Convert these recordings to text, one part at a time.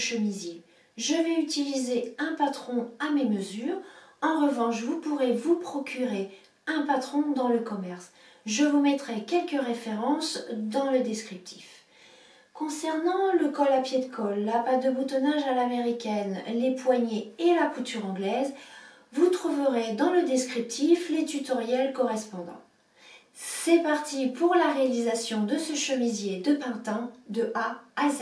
chemisier. Je vais utiliser un patron à mes mesures. En revanche, vous pourrez vous procurer un patron dans le commerce. Je vous mettrai quelques références dans le descriptif. Concernant le col à pied de colle, la patte de boutonnage à l'américaine, les poignets et la couture anglaise, vous trouverez dans le descriptif les tutoriels correspondants. C'est parti pour la réalisation de ce chemisier de printemps de A à Z.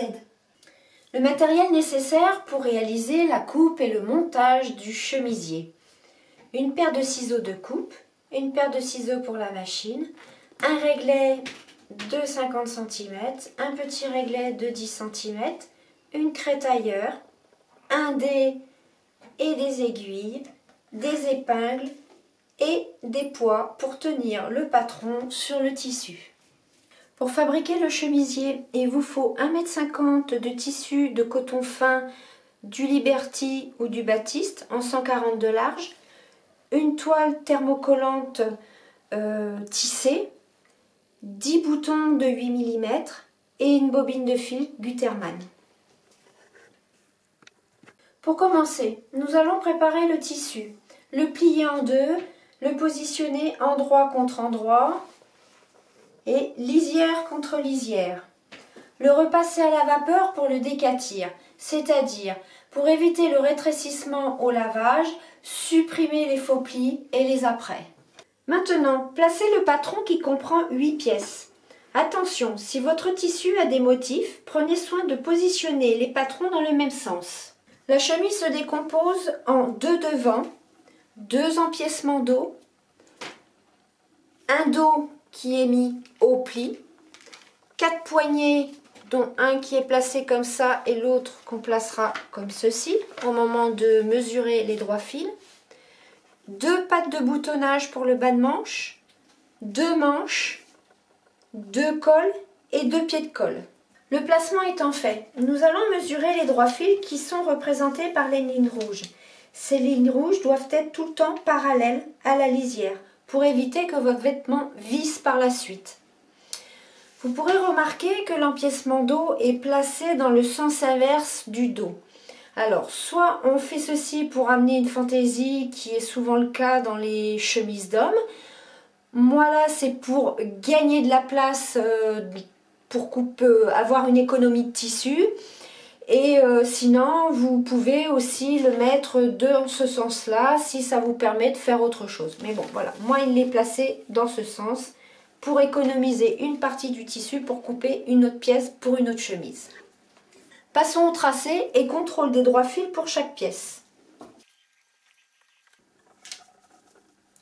Le matériel nécessaire pour réaliser la coupe et le montage du chemisier. Une paire de ciseaux de coupe, une paire de ciseaux pour la machine, un réglet de 50 cm, un petit réglet de 10 cm, une craie tailleur, un dé et des aiguilles, des épingles et des poids pour tenir le patron sur le tissu. Pour fabriquer le chemisier, il vous faut 1,50 m de tissu de coton fin du Liberty ou du Batiste en 140 de large, une toile thermocollante tissée, 10 boutons de 8 mm et une bobine de fil Gutermann. Pour commencer, nous allons préparer le tissu, le plier en deux, le positionner endroit contre endroit et lisière contre lisière. Le repasser à la vapeur pour le décatir, c'est-à-dire pour éviter le rétrécissement au lavage, supprimer les faux plis et les apprêts. Maintenant, placez le patron qui comprend 8 pièces. Attention, si votre tissu a des motifs, prenez soin de positionner les patrons dans le même sens. La chemise se décompose en 2 devants, 2 empiècements dos, un dos qui est mis au pli, 4 poignets dont un qui est placé comme ça et l'autre qu'on placera comme ceci au moment de mesurer les droits fils, 2 pattes de boutonnage pour le bas de manche, 2 manches, 2 cols et 2 pieds de colle. Le placement étant fait, nous allons mesurer les droits fils qui sont représentés par les lignes rouges. Ces lignes rouges doivent être tout le temps parallèles à la lisière pour éviter que votre vêtement visse par la suite. Vous pourrez remarquer que l'empiècement dos est placé dans le sens inverse du dos. Alors, soit on fait ceci pour amener une fantaisie qui est souvent le cas dans les chemises d'hommes. Moi là, c'est pour gagner de la place, pour avoir une économie de tissu. Et sinon, vous pouvez aussi le mettre dans ce sens-là si ça vous permet de faire autre chose. Mais bon, voilà, moi il est placé dans ce sens pour économiser une partie du tissu pour couper une autre pièce pour une autre chemise. Passons au tracé et contrôle des droits fils pour chaque pièce.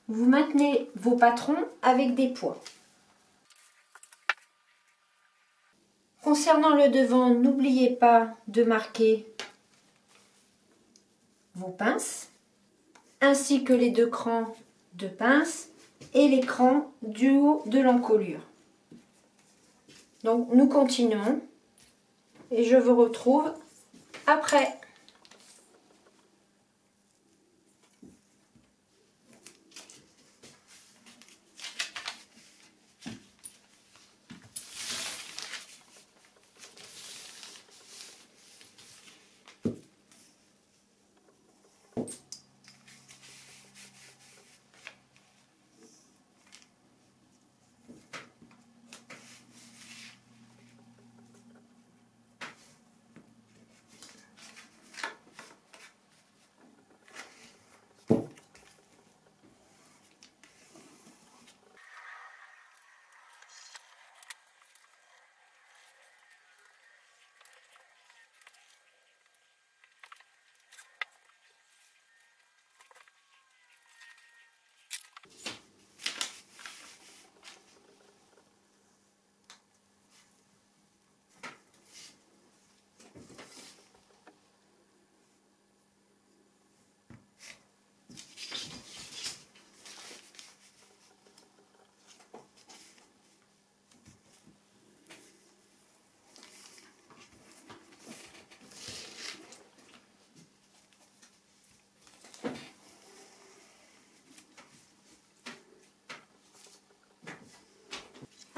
Vous maintenez vos patrons avec des poids. Concernant le devant, n'oubliez pas de marquer vos pinces, ainsi que les 2 crans de pince et les crans du haut de l'encolure. Donc nous continuons et je vous retrouve après.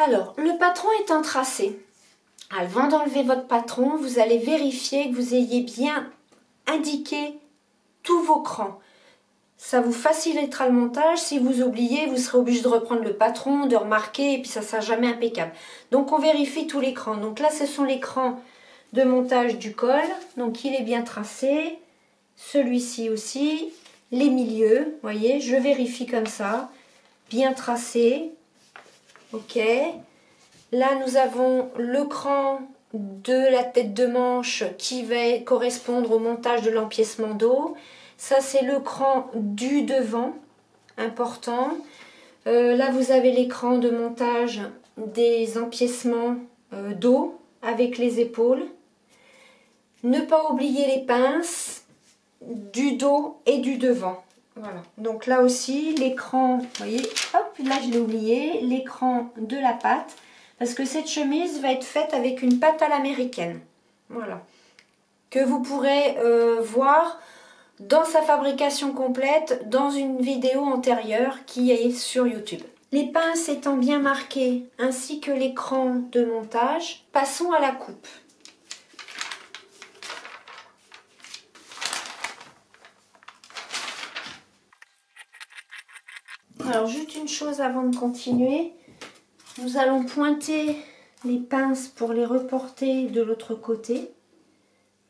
Alors, le patron étant tracé, Avant d'enlever votre patron, vous allez vérifier que vous ayez bien indiqué tous vos crans. Ça vous facilitera le montage. Si vous oubliez, vous serez obligé de reprendre le patron, de remarquer, et puis ça ne sera jamais impeccable. Donc on vérifie tous les crans. Donc là, ce sont les crans de montage du col. Donc il est bien tracé. Celui-ci aussi. Les milieux, vous voyez, je vérifie comme ça. Bien tracé. Ok. Là, nous avons le cran de la tête de manche qui va correspondre au montage de l'empiècement dos. Ça, c'est le cran du devant, important. Là, vous avez l'écran de montage des empiècements dos avec les épaules. Ne pas oublier les pinces du dos et du devant. Voilà. Donc là aussi, l'écran, vous voyez, hop, là je l'ai oublié, l'écran de la patte. Parce que cette chemise va être faite avec une patte à l'américaine. Voilà. Que vous pourrez voir dans sa fabrication complète dans une vidéo antérieure qui est sur YouTube. Les pinces étant bien marquées ainsi que l'écran de montage, passons à la coupe. Alors juste une chose avant de continuer. Nous allons pointer les pinces pour les reporter de l'autre côté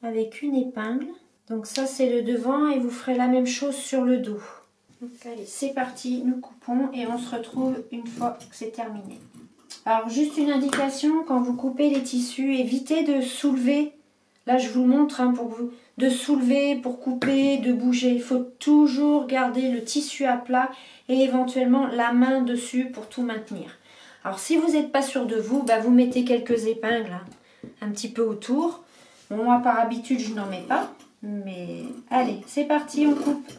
avec une épingle. Donc ça c'est le devant et vous ferez la même chose sur le dos. Donc allez, c'est parti, nous coupons et on se retrouve une fois que c'est terminé. Alors juste une indication, quand vous coupez les tissus, évitez de soulever. Là je vous le montre pour vous, de soulever pour couper, de bouger. Il faut toujours garder le tissu à plat et éventuellement la main dessus pour tout maintenir. Alors si vous n'êtes pas sûr de vous, vous mettez quelques épingles un petit peu autour. Bon, moi par habitude je n'en mets pas, mais allez c'est parti, on coupe.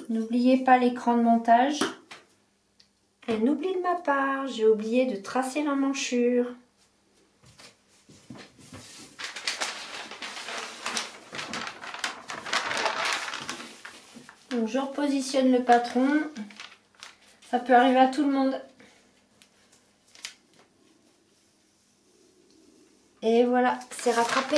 N'oubliez pas l'écran de montage. Et n'oubliez de ma part, j'ai oublié de tracer l'emmanchure. Donc je repositionne le patron. Ça peut arriver à tout le monde. Et voilà, c'est rattrapé.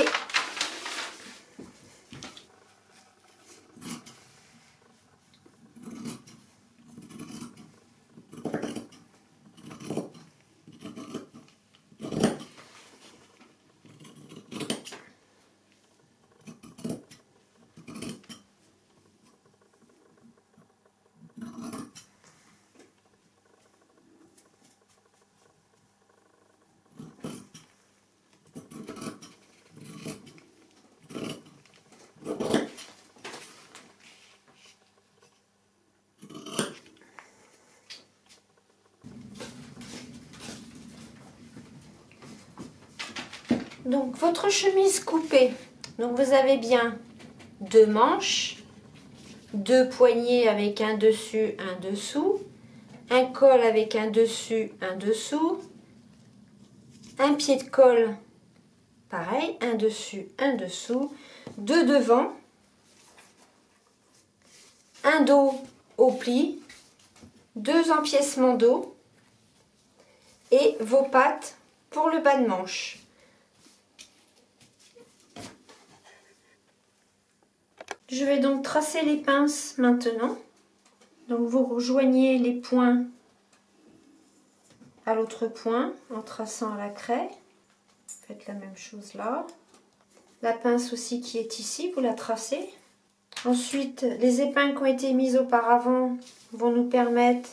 Donc votre chemise coupée, donc vous avez bien 2 manches, 2 poignets avec un dessus, un dessous, un col avec un dessus, un dessous, un pied de col, pareil, un dessus, un dessous, 2 devant, un dos au pli, 2 empiècements dos et vos pattes pour le bas de manche. Je vais donc tracer les pinces maintenant. Donc vous rejoignez les points à l'autre point en traçant à la craie. Faites la même chose là. La pince aussi qui est ici, vous la tracez. Ensuite, les épingles qui ont été mises auparavant vont nous permettre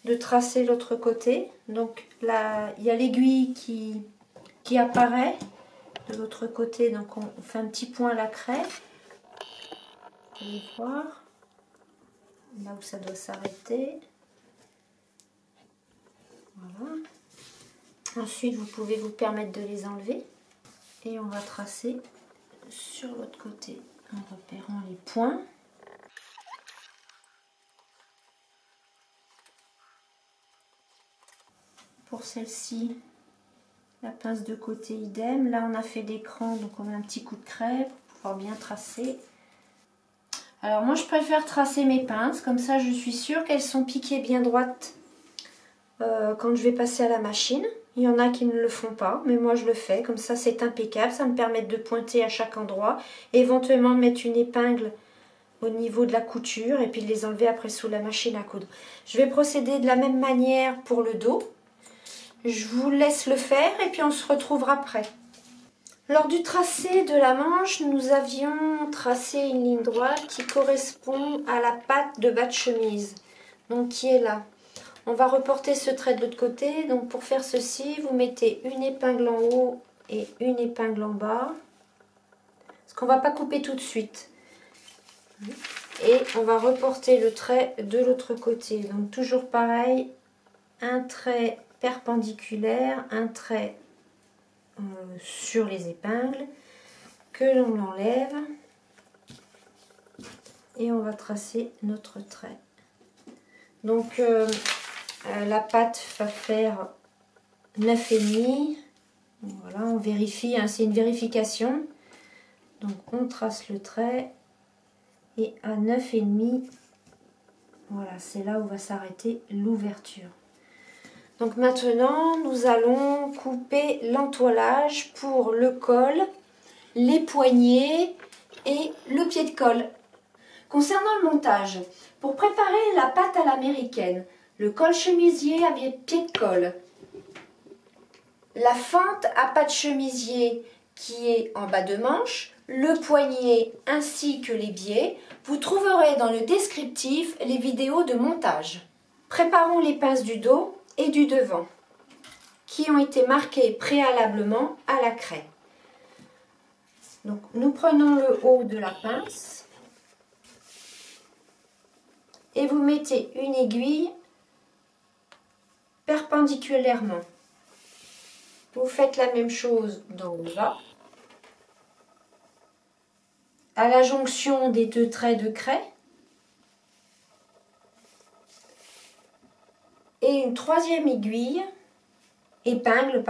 de tracer l'autre côté. Donc là, il y a l'aiguille qui apparaît de l'autre côté. Donc on fait un petit point à la craie. Vous allez voir là où ça doit s'arrêter. Voilà. Ensuite, vous pouvez vous permettre de les enlever. Et on va tracer sur l'autre côté en repérant les points. Pour celle-ci, la pince de côté idem. Là, on a fait l'écran, donc on a un petit coup de craie pour pouvoir bien tracer. Alors moi, je préfère tracer mes pinces, comme ça je suis sûre qu'elles sont piquées bien droites quand je vais passer à la machine. Il y en a qui ne le font pas, mais moi je le fais. Comme ça, c'est impeccable. Ça me permet de pointer à chaque endroit. Éventuellement de mettre une épingle au niveau de la couture et puis de les enlever après sous la machine à coudre. Je vais procéder de la même manière pour le dos. Je vous laisse le faire et puis on se retrouvera après. Lors du tracé de la manche, nous avions tracé une ligne droite qui correspond à la patte de bas de chemise, donc qui est là. On va reporter ce trait de l'autre côté. Donc pour faire ceci, vous mettez une épingle en haut et une épingle en bas. Parce qu'on ne va pas couper tout de suite. Et on va reporter le trait de l'autre côté. Donc toujours pareil, un trait perpendiculaire, un trait sur les épingles, que l'on l'enlève. Et on va tracer notre trait. Donc la patte va faire 9,5. Voilà, on vérifie, hein, c'est une vérification. Donc on trace le trait et à 9,5, voilà, c'est là où va s'arrêter l'ouverture. Donc maintenant, nous allons couper l'entoilage pour le col, les poignets et le pied de colle. Concernant le montage, pour préparer la patte à l'américaine, le col chemisier avec pied de colle, la fente à patte chemisier qui est en bas de manche, le poignet ainsi que les biais, vous trouverez dans le descriptif les vidéos de montage. Préparons les pinces du dos et du devant qui ont été marquées préalablement à la craie. Donc nous prenons le haut de la pince et vous mettez une aiguille perpendiculairement. Vous faites la même chose dans le bas. À la jonction des deux traits de craie. Et une troisième épingle,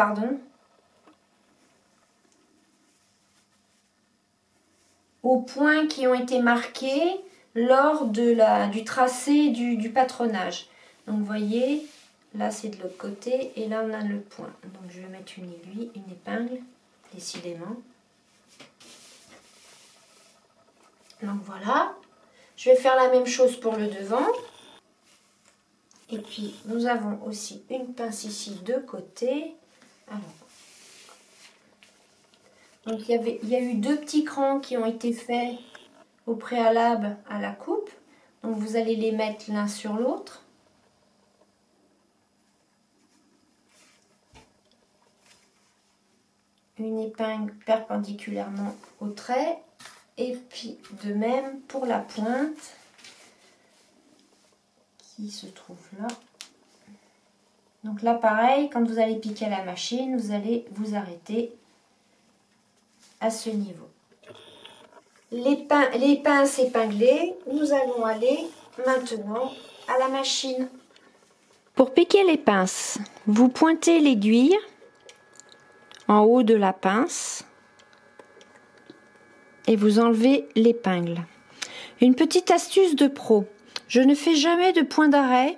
aux points qui ont été marqués lors du tracé du patronage. Donc vous voyez, là c'est de l'autre côté et là on a le point. Donc je vais mettre une aiguille, une épingle, décidément. Donc voilà, je vais faire la même chose pour le devant. Et puis nous avons aussi une pince ici de côté. Alors, donc il y a eu deux petits crans qui ont été faits au préalable à la coupe. Donc vous allez les mettre l'un sur l'autre. Une épingle perpendiculairement au trait. Et puis de même pour la pointe qui se trouve là. Donc là pareil, quand vous allez piquer à la machine, vous allez vous arrêter à ce niveau. Les pinces épinglées, nous allons aller maintenant à la machine. Pour piquer les pinces, vous pointez l'aiguille en haut de la pince et vous enlevez l'épingle. Une petite astuce de pro, je ne fais jamais de point d'arrêt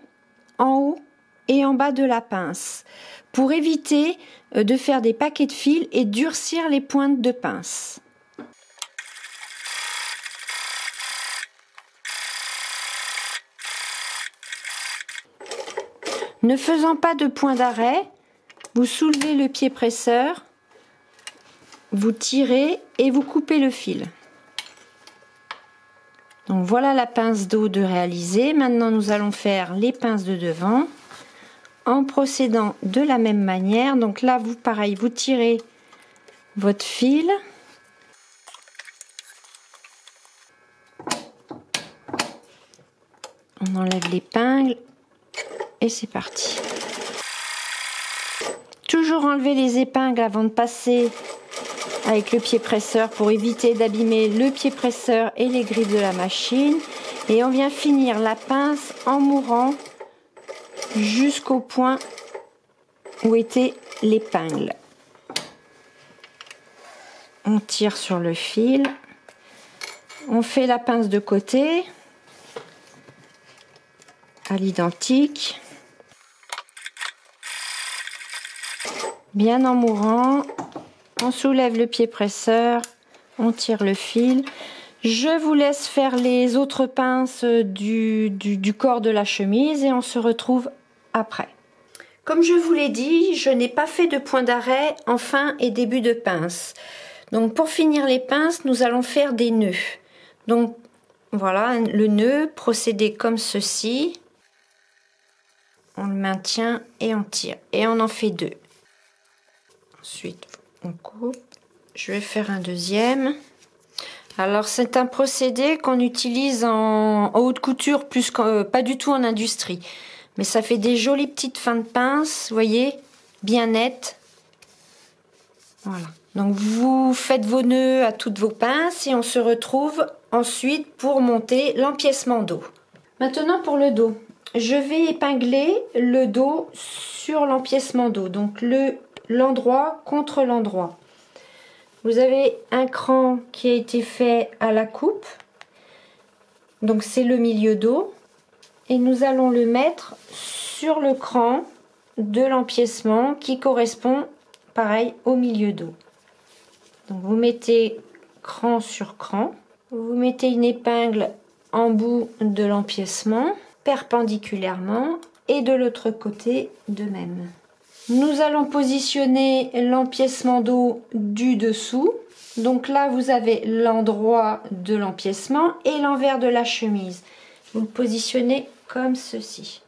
en haut et en bas de la pince pour éviter de faire des paquets de fil et durcir les pointes de pince. Ne faisant pas de point d'arrêt, vous soulevez le pied presseur, vous tirez et vous coupez le fil. Donc voilà la pince d'eau de réaliser. Maintenant nous allons faire les pinces de devant en procédant de la même manière. Donc là vous pareil, vous tirez votre fil. On enlève l'épingle et c'est parti. Toujours enlever les épingles avant de passer avec le pied presseur pour éviter d'abîmer le pied presseur et les griffes de la machine. Et on vient finir la pince en mourant jusqu'au point où était l'épingle. On tire sur le fil. On fait la pince de côté à l'identique. bien en mourant. On soulève le pied presseur, on tire le fil. Je vous laisse faire les autres pinces du corps de la chemise et on se retrouve après. Comme je vous l'ai dit, je n'ai pas fait de point d'arrêt en fin et début de pince. Donc pour finir les pinces, nous allons faire des nœuds. Donc voilà le nœud, procédé comme ceci. On le maintient et on tire. Et on en fait 2. Ensuite, on coupe. Je vais faire un deuxième. Alors c'est un procédé qu'on utilise en haute couture, plus pas du tout en industrie. Mais ça fait des jolies petites fins de pince, vous voyez, bien nettes. Voilà. Donc vous faites vos nœuds à toutes vos pinces et on se retrouve ensuite pour monter l'empiècement dos. Maintenant pour le dos, je vais épingler le dos sur l'empiècement dos, donc l'endroit contre l'endroit. Vous avez un cran qui a été fait à la coupe, donc c'est le milieu dos. Et nous allons le mettre sur le cran de l'empiècement qui correspond pareil au milieu dos. Donc vous mettez cran sur cran, vous mettez une épingle en bout de l'empiècement perpendiculairement et de l'autre côté de même. Nous allons positionner l'empiècement dos du dessous. Donc là vous avez l'endroit de l'empiècement et l'envers de la chemise. Vous le positionnez comme ceci.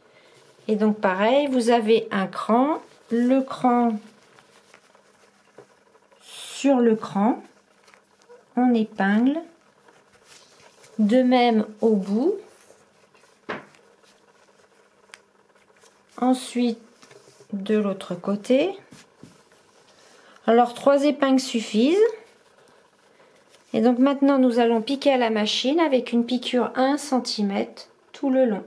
Et donc pareil, vous avez un cran, le cran sur le cran, on épingle, de même au bout. Ensuite, de l'autre côté. Alors 3 épingles suffisent. Et donc maintenant nous allons piquer à la machine avec une piqûre 1 cm tout le long.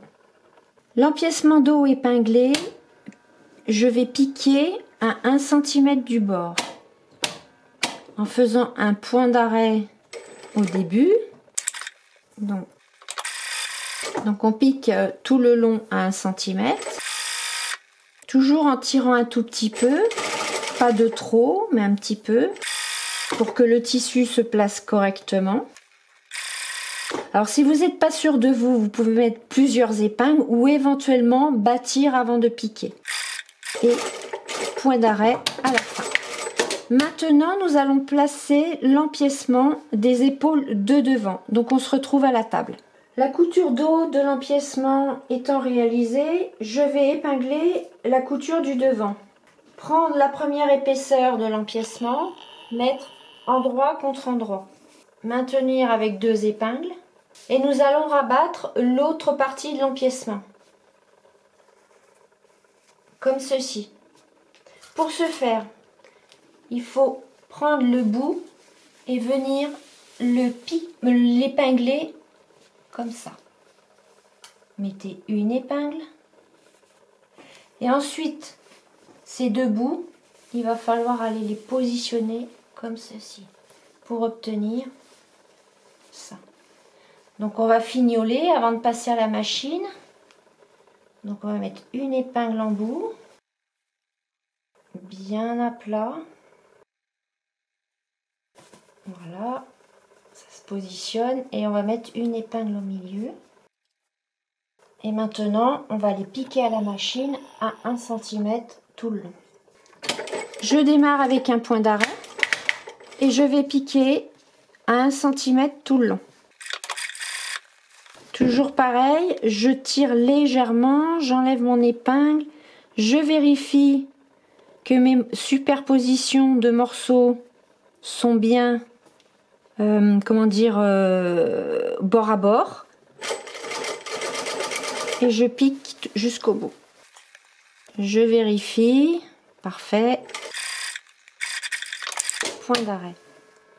L'empiècement dos épinglé, je vais piquer à 1 cm du bord en faisant un point d'arrêt au début. Donc on pique tout le long à 1 cm, toujours en tirant un tout petit peu, pas de trop mais un petit peu, pour que le tissu se place correctement. Alors si vous n'êtes pas sûr de vous, vous pouvez mettre plusieurs épingles ou éventuellement bâtir avant de piquer. Et point d'arrêt à la fin. Maintenant nous allons placer l'empiècement des épaules de devant. Donc on se retrouve à la table. La couture dos de l'empiècement étant réalisée, je vais épingler la couture du devant. Prendre la première épaisseur de l'empiècement, mettre endroit contre endroit. Maintenir avec 2 épingles et nous allons rabattre l'autre partie de l'empiècement comme ceci. Pour ce faire, il faut prendre le bout et venir l'épingler comme ça. Mettez une épingle et ensuite ces 2 bouts, il va falloir aller les positionner comme ceci pour obtenir ça. Donc on va fignoler avant de passer à la machine. Donc on va mettre une épingle en bout, bien à plat. Voilà, ça se positionne et on va mettre une épingle au milieu. Et maintenant on va les piquer à la machine à 1 cm tout le long. Je démarre avec un point d'arrêt et je vais piquer à 1 cm tout le long. Toujours pareil, je tire légèrement, j'enlève mon épingle, je vérifie que mes superpositions de morceaux sont bien, bord à bord. Et je pique jusqu'au bout. Je vérifie, parfait. Point d'arrêt.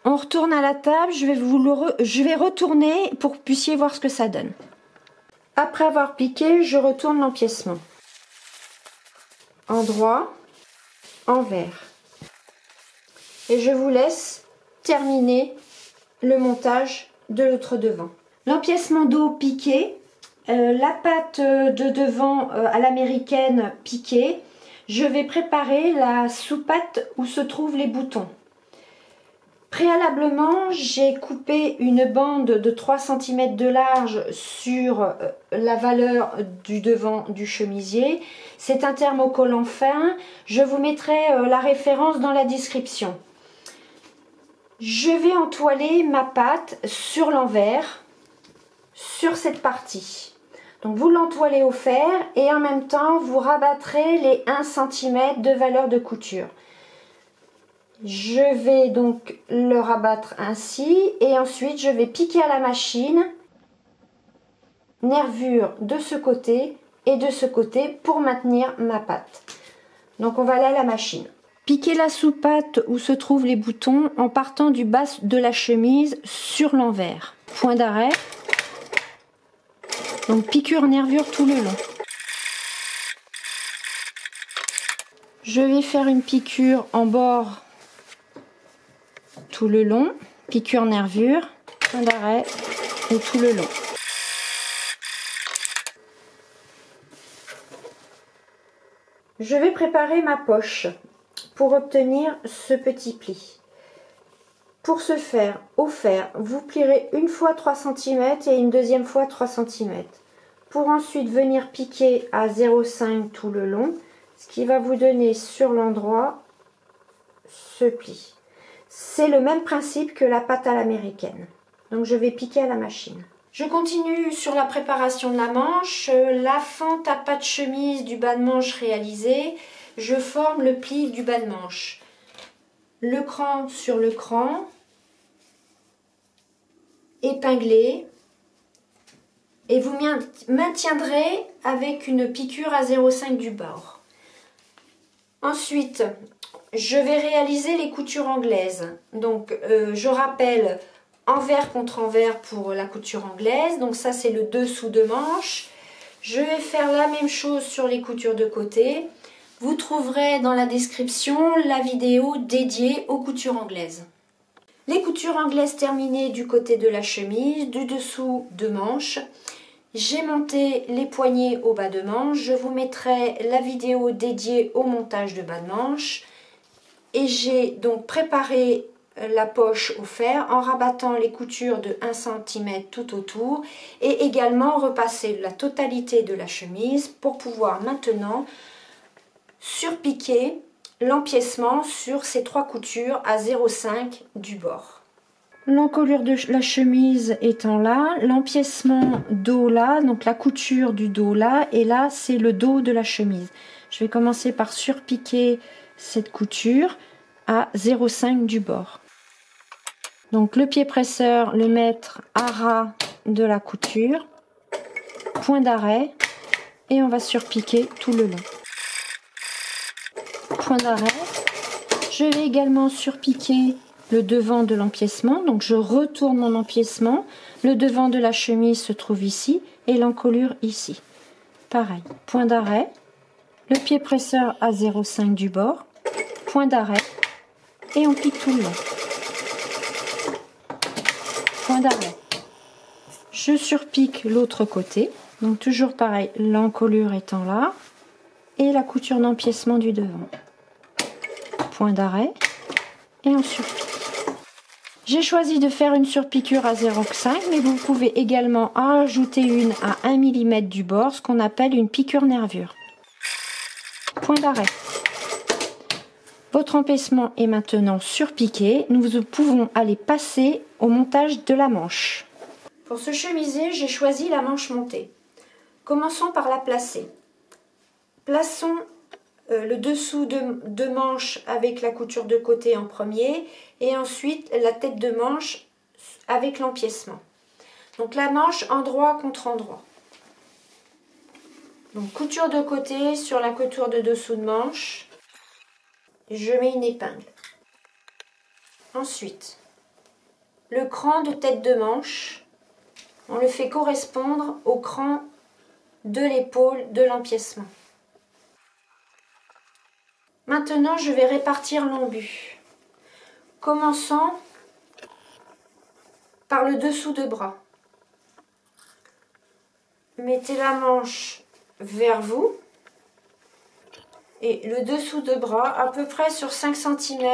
On retourne à la table, je vais retourner pour que vous puissiez voir ce que ça donne. Après avoir piqué, je retourne l'empiècement. Endroit, envers. Et je vous laisse terminer le montage de l'autre devant. L'empiècement dos piqué, la patte de devant à l'américaine piquée. je vais préparer la soupate où se trouvent les boutons. Préalablement, j'ai coupé une bande de 3 cm de large sur la valeur du devant du chemisier. C'est un thermocollant fin. Je vous mettrai la référence dans la description. Je vais entoiler ma pâte sur l'envers, sur cette partie. Donc vous l'entoilez au fer et en même temps vous rabattrez les 1 cm de valeur de couture. Je vais donc le rabattre ainsi et ensuite je vais piquer à la machine, nervure de ce côté et de ce côté pour maintenir ma pâte. Donc on va aller à la machine. Piquer la soupate où se trouvent les boutons en partant du bas de la chemise sur l'envers. Point d'arrêt. Donc piqûre nervure tout le long. Je vais faire une piqûre en bord tout le long, piqûre nervure, point d'arrêt et tout le long. Je vais préparer ma poche pour obtenir ce petit pli. Pour ce faire, au fer, vous plierez une fois 3 cm et une deuxième fois 3 cm. Pour ensuite venir piquer à 0,5 tout le long, ce qui va vous donner sur l'endroit ce pli. C'est le même principe que la pâte à l'américaine. Donc je vais piquer à la machine. Je continue sur la préparation de la manche. La fente à pas de chemise du bas de manche réalisée, je forme le pli du bas de manche. Le cran sur le cran, épinglé, et vous maintiendrez avec une piqûre à 0,5 du bord. Ensuite, je vais réaliser les coutures anglaises. Donc je rappelle envers contre envers pour la couture anglaise. Donc ça c'est le dessous de manche. Je vais faire la même chose sur les coutures de côté. Vous trouverez dans la description la vidéo dédiée aux coutures anglaises. Les coutures anglaises terminées du côté de la chemise, du dessous de manche. J'ai monté les poignets au bas de manche. Je vous mettrai la vidéo dédiée au montage de bas de manche. Et j'ai donc préparé la poche au fer en rabattant les coutures de 1 cm tout autour et également repasser la totalité de la chemise pour pouvoir maintenant surpiquer l'empiècement sur ces 3 coutures à 0,5 du bord. L'encolure de la chemise étant là, l'empiècement dos là, donc la couture du dos là, et là c'est le dos de la chemise. Je vais commencer par surpiquer cette couture à 0,5 du bord. Donc le pied presseur, le mettre à ras de la couture, point d'arrêt, et on va surpiquer tout le long. Point d'arrêt. Je vais également surpiquer le devant de l'empiècement, donc je retourne mon empiècement, le devant de la chemise se trouve ici et l'encolure ici. Pareil, point d'arrêt, le pied presseur à 0,5 du bord, point d'arrêt et on pique tout le long. Point d'arrêt. Je surpique l'autre côté, donc toujours pareil, l'encolure étant là et la couture d'empiècement du devant. Point d'arrêt et on surpique. J'ai choisi de faire une surpiqûre à 0,5 mais vous pouvez également ajouter une à 1 mm du bord, ce qu'on appelle une piqûre nervure. Point d'arrêt. Votre empiècement est maintenant surpiqué. Nous pouvons aller passer au montage de la manche. Pour ce chemisier, j'ai choisi la manche montée. Commençons par la placer. Plaçons le dessous de manche avec la couture de côté en premier et ensuite la tête de manche avec l'empiècement. Donc la manche endroit contre endroit. Donc couture de côté sur la couture de dessous de manche. Je mets une épingle. Ensuite, le cran de tête de manche, on le fait correspondre au cran de l'épaule de l'empiècement. Maintenant, je vais répartir l'embut. Commençons par le dessous de bras. Mettez la manche vers vous. et le dessous de bras, à peu près sur 5 cm.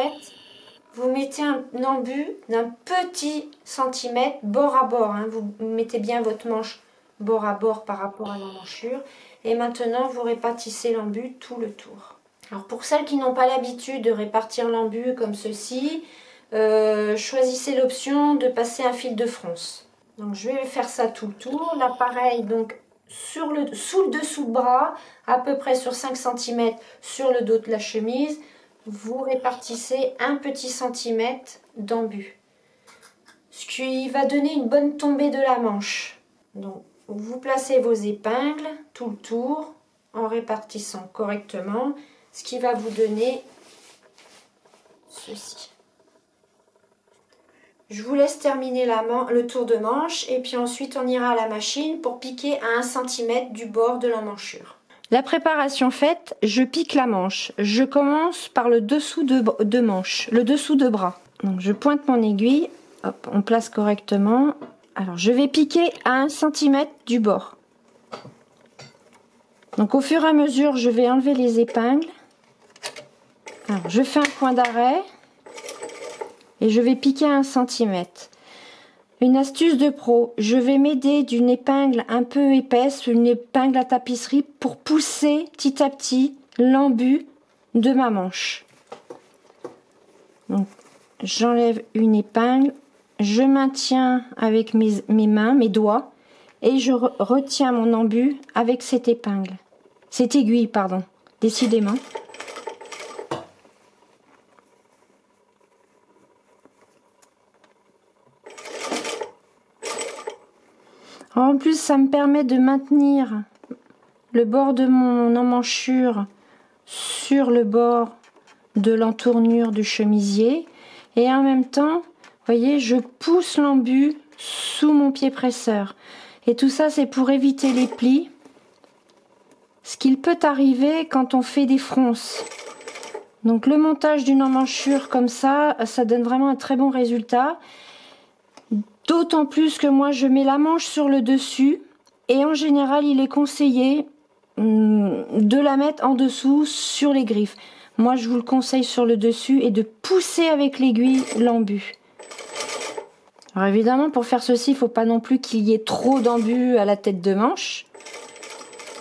Vous mettez un embu d'un petit centimètre bord à bord. Hein. Vous mettez bien votre manche bord à bord par rapport à l'emmanchure. Et maintenant, vous répartissez l'embu tout le tour. Alors pour celles qui n'ont pas l'habitude de répartir l'embu comme ceci, choisissez l'option de passer un fil de fronce. Donc je vais faire ça tout le tour. Là pareil, donc sous le dessous de bras, à peu près sur 5 cm sur le dos de la chemise, vous répartissez un petit centimètre d'embu. Ce qui va donner une bonne tombée de la manche. Donc vous placez vos épingles tout le tour en répartissant correctement, ce qui va vous donner ceci. Je vous laisse terminer le tour de manche et puis ensuite on ira à la machine pour piquer à 1 cm du bord de l'emmanchure. La préparation faite, je pique la manche. Je commence par le dessous de manche, le dessous de bras. Donc je pointe mon aiguille, hop, on place correctement. Alors je vais piquer à 1 cm du bord. Donc au fur et à mesure, je vais enlever les épingles. Alors je fais un point d'arrêt. Et je vais piquer à 1 cm. Une astuce de pro, je vais m'aider d'une épingle un peu épaisse, une épingle à tapisserie, pour pousser petit à petit l'embu de ma manche. Donc j'enlève une épingle, je maintiens avec mes mains, mes doigts, et je retiens mon embu avec cette épingle. Cette aiguille, pardon, décidément. En plus, ça me permet de maintenir le bord de mon emmanchure sur le bord de l'entournure du chemisier. Et en même temps, vous voyez, je pousse l'embu sous mon pied presseur. Et tout ça, c'est pour éviter les plis. Ce qu'il peut arriver quand on fait des fronces. Donc le montage d'une emmanchure comme ça donne vraiment un très bon résultat. D'autant plus que moi je mets la manche sur le dessus et en général il est conseillé de la mettre en dessous sur les griffes. Moi je vous le conseille sur le dessus et de pousser avec l'aiguille l'embu. Alors évidemment pour faire ceci il ne faut pas non plus qu'il y ait trop d'embu à la tête de manche.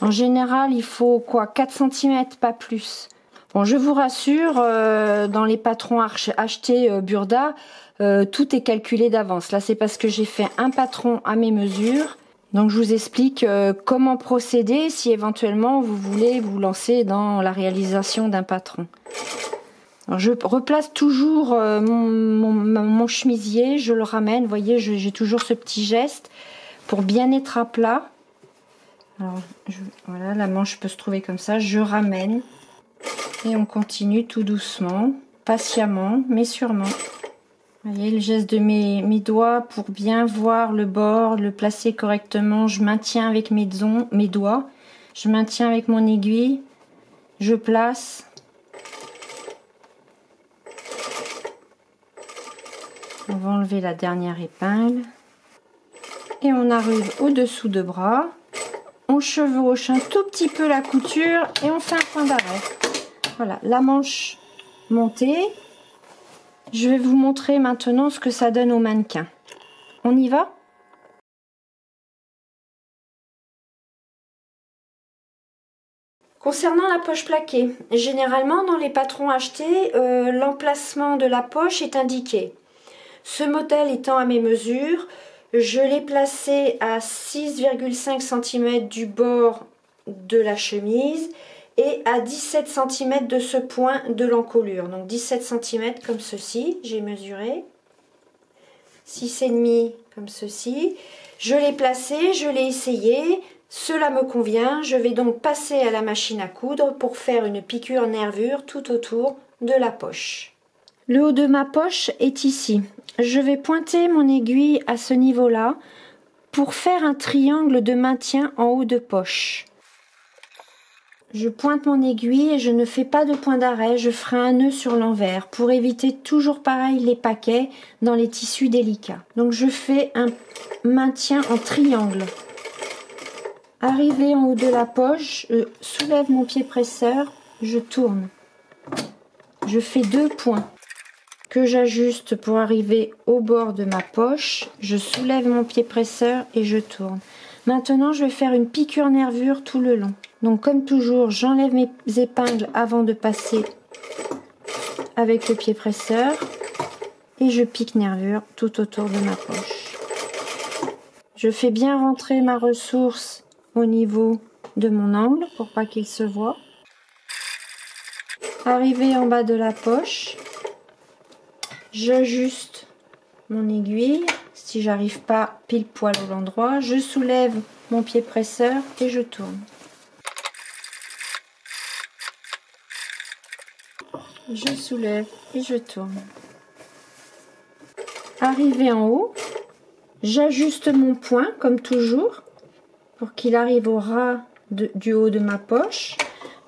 En général il faut quoi, 4 cm, pas plus. Bon, je vous rassure, dans les patrons achetés Burda, tout est calculé d'avance. Là, c'est parce que j'ai fait un patron à mes mesures. Donc, je vous explique comment procéder si éventuellement vous voulez vous lancer dans la réalisation d'un patron. Alors, je replace toujours mon chemisier, je le ramène. Vous voyez, j'ai toujours ce petit geste pour bien être à plat. Alors, voilà, la manche peut se trouver comme ça. Je ramène. Et on continue tout doucement, patiemment, mais sûrement. Vous voyez le geste de mes doigts pour bien voir le bord, le placer correctement. Je maintiens avec mes doigts, je maintiens avec mon aiguille, je place. On va enlever la dernière épingle. Et on arrive au-dessous de bras. On chevauche un tout petit peu la couture et on fait un point d'arrêt. Voilà, la manche montée. Je vais vous montrer maintenant ce que ça donne au mannequin. On y va ? Concernant la poche plaquée, généralement dans les patrons achetés, l'emplacement de la poche est indiqué. Ce modèle étant à mes mesures, je l'ai placé à 6,5 cm du bord de la chemise et à 17 cm de ce point de l'encolure. Donc 17 cm comme ceci, j'ai mesuré. 6,5 comme ceci. Je l'ai placé, je l'ai essayé. Cela me convient. Je vais donc passer à la machine à coudre pour faire une piqûre nervure tout autour de la poche. Le haut de ma poche est ici. Je vais pointer mon aiguille à ce niveau-là pour faire un triangle de maintien en haut de poche. Je pointe mon aiguille et je ne fais pas de point d'arrêt, je ferai un nœud sur l'envers pour éviter toujours pareil les paquets dans les tissus délicats. Donc je fais un maintien en triangle. Arrivé en haut de la poche, je soulève mon pied presseur je tourne. Je fais 2 points que j'ajuste pour arriver au bord de ma poche. Je soulève mon pied presseur et je tourne. Maintenant, je vais faire une piqûre nervure tout le long. Donc, comme toujours, j'enlève mes épingles avant de passer avec le pied presseur et je pique nervure tout autour de ma poche. Je fais bien rentrer ma ressource au niveau de mon angle pour pas qu'il se voit. Arrivé en bas de la poche, j'ajuste mon aiguille. Si j'arrive pas pile poil au l'endroit, je soulève mon pied presseur et je tourne. Je soulève et je tourne. Arrivé en haut, j'ajuste mon point comme toujours pour qu'il arrive au ras du haut de ma poche.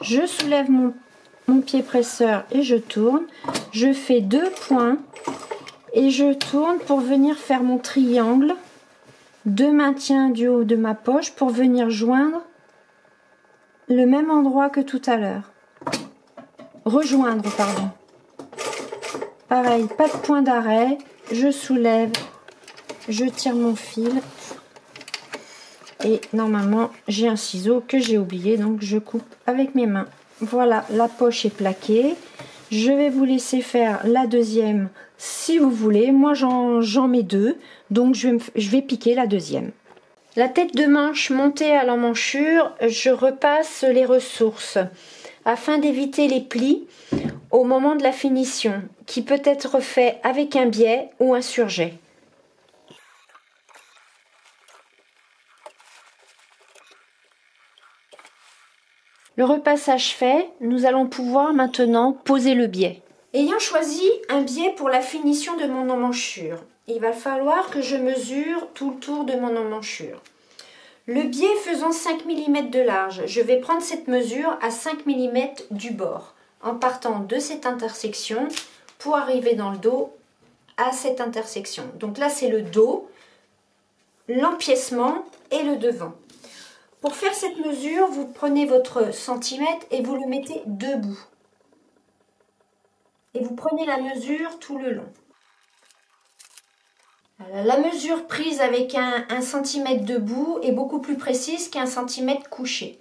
Je soulève mon pied presseur et je tourne. Je fais 2 points et je tourne pour venir faire mon triangle de maintien du haut de ma poche pour venir joindre le même endroit que tout à l'heure. Rejoindre, pardon. Pareil, pas de point d'arrêt. Je soulève, je tire mon fil et normalement j'ai un ciseau que j'ai oublié, donc je coupe avec mes mains. Voilà, la poche est plaquée. Je vais vous laisser faire la deuxième si vous voulez. Moi j'en mets 2, donc je vais piquer la deuxième. La tête de manche montée à l'emmanchure, je repasse les ressources afin d'éviter les plis au moment de la finition, qui peut être fait avec un biais ou un surjet. Le repassage fait, nous allons pouvoir maintenant poser le biais. Ayant choisi un biais pour la finition de mon emmanchure, il va falloir que je mesure tout le tour de mon emmanchure. Le biais faisant 5 mm de large, je vais prendre cette mesure à 5 mm du bord, en partant de cette intersection pour arriver dans le dos à cette intersection. Donc là c'est le dos, l'empiècement et le devant. Pour faire cette mesure, vous prenez votre centimètre et vous le mettez debout. Et vous prenez la mesure tout le long. La mesure prise avec un centimètre debout est beaucoup plus précise qu'un centimètre couché.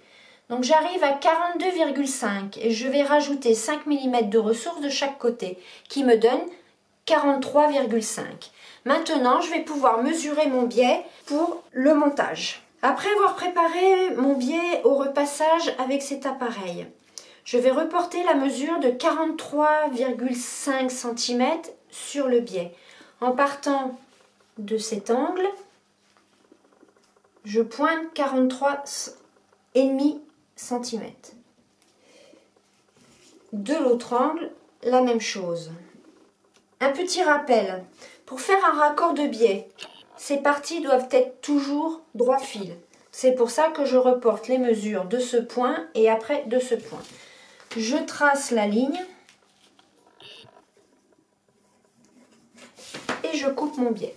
Donc j'arrive à 42,5 et je vais rajouter 5 mm de ressources de chaque côté, qui me donne 43,5. Maintenant, je vais pouvoir mesurer mon biais pour le montage. Après avoir préparé mon biais au repassage avec cet appareil, je vais reporter la mesure de 43,5 cm sur le biais. En partant de cet angle, je pointe 43,5 cm. De l'autre angle, la même chose. Un petit rappel, pour faire un raccord de biais, ces parties doivent être toujours droit fil. C'est pour ça que je reporte les mesures de ce point et après de ce point. Je trace la ligne et je coupe mon biais.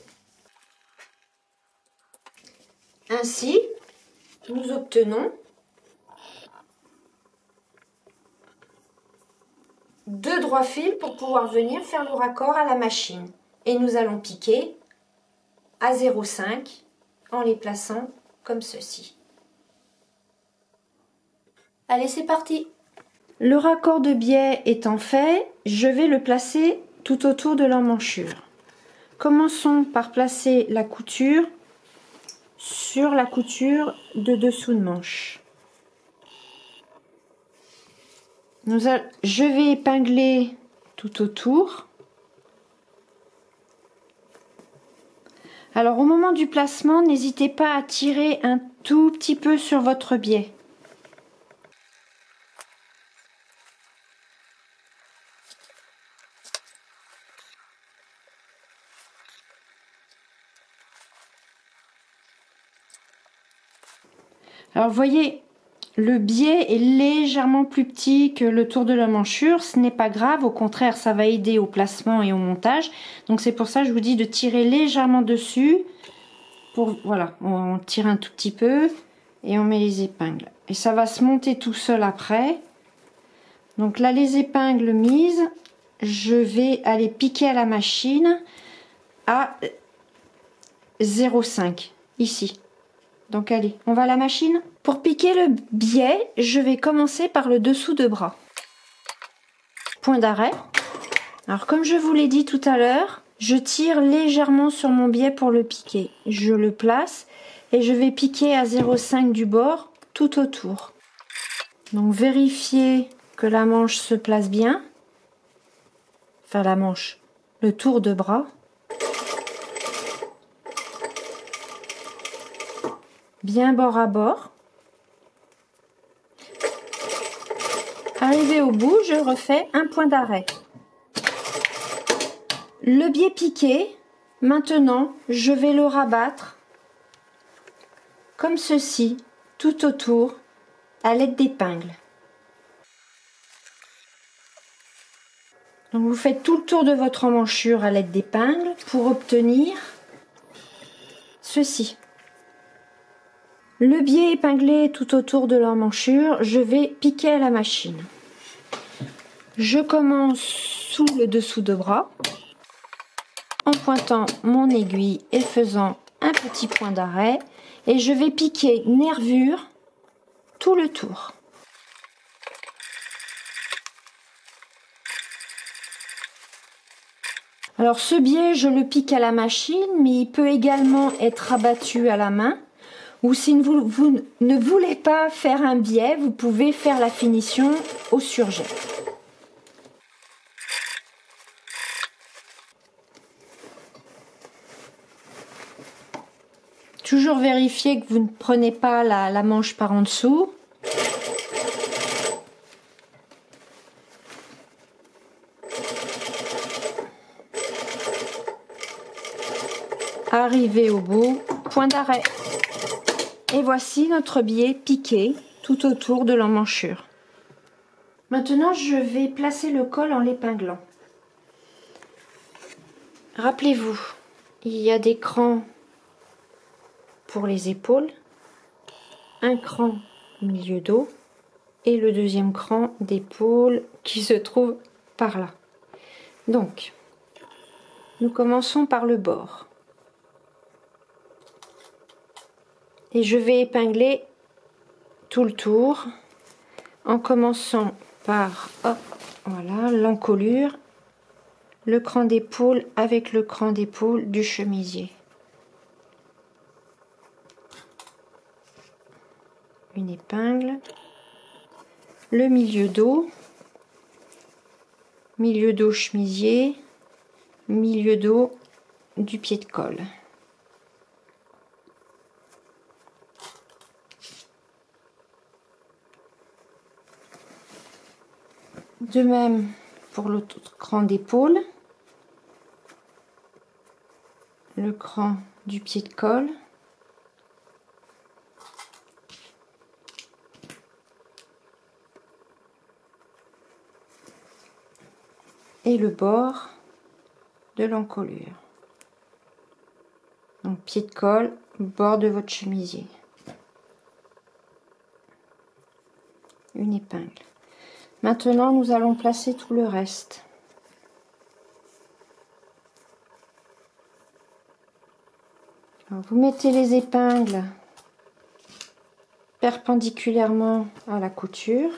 Ainsi, nous obtenons 2 droits fils pour pouvoir venir faire le raccord à la machine. Et nous allons piquer à 0,5 en les plaçant comme ceci. Allez, c'est parti! Le raccord de biais étant fait, je vais le placer tout autour de l'emmanchure. Commençons par placer la couture sur la couture de dessous de manche. Je vais épingler tout autour. Alors au moment du placement, n'hésitez pas à tirer un tout petit peu sur votre biais. Alors vous voyez, le biais est légèrement plus petit que le tour de l'emmanchure. Ce n'est pas grave, au contraire, ça va aider au placement et au montage. Donc c'est pour ça que je vous dis de tirer légèrement dessus. Voilà, on tire un tout petit peu et on met les épingles. Et ça va se monter tout seul après. Donc là, les épingles mises, je vais aller piquer à la machine à 0,5 ici. Donc allez, on va à la machine. Pour piquer le biais, je vais commencer par le dessous de bras. Point d'arrêt. Alors comme je vous l'ai dit tout à l'heure, je tire légèrement sur mon biais pour le piquer. Je le place et je vais piquer à 0,5 du bord tout autour. Donc vérifiez que la manche se place bien. Enfin la manche, le tour de bras. Bien bord à bord. Arrivé au bout, je refais un point d'arrêt. Le biais piqué, maintenant je vais le rabattre comme ceci, tout autour, à l'aide d'épingles. Donc vous faites tout le tour de votre emmanchure à l'aide d'épingles pour obtenir ceci. Le biais épinglé tout autour de l'emmanchure, je vais piquer à la machine. Je commence sous le dessous de bras en pointant mon aiguille et faisant un petit point d'arrêt et je vais piquer nervure tout le tour. Alors ce biais, je le pique à la machine, mais il peut également être abattu à la main. Ou si vous ne voulez pas faire un biais, vous pouvez faire la finition au surjet. Toujours vérifier que vous ne prenez pas la manche par en dessous. Arrivé au bout, point d'arrêt. Et voici notre biais piqué tout autour de l'emmanchure. Maintenant, je vais placer le col en l'épinglant. Rappelez-vous, il y a des crans pour les épaules, un cran milieu dos et le deuxième cran d'épaule qui se trouve par là. Donc, nous commençons par le bord. Et je vais épingler tout le tour en commençant par voilà, l'encolure, le cran d'épaule avec le cran d'épaule du chemisier. Une épingle, le milieu dos chemisier, milieu dos du pied de colle. De même pour l'autre cran d'épaule, le cran du pied de colle, et le bord de l'encolure. Donc pied de colle, bord de votre chemisier. Une épingle. Maintenant, nous allons placer tout le reste. Alors, vous mettez les épingles perpendiculairement à la couture.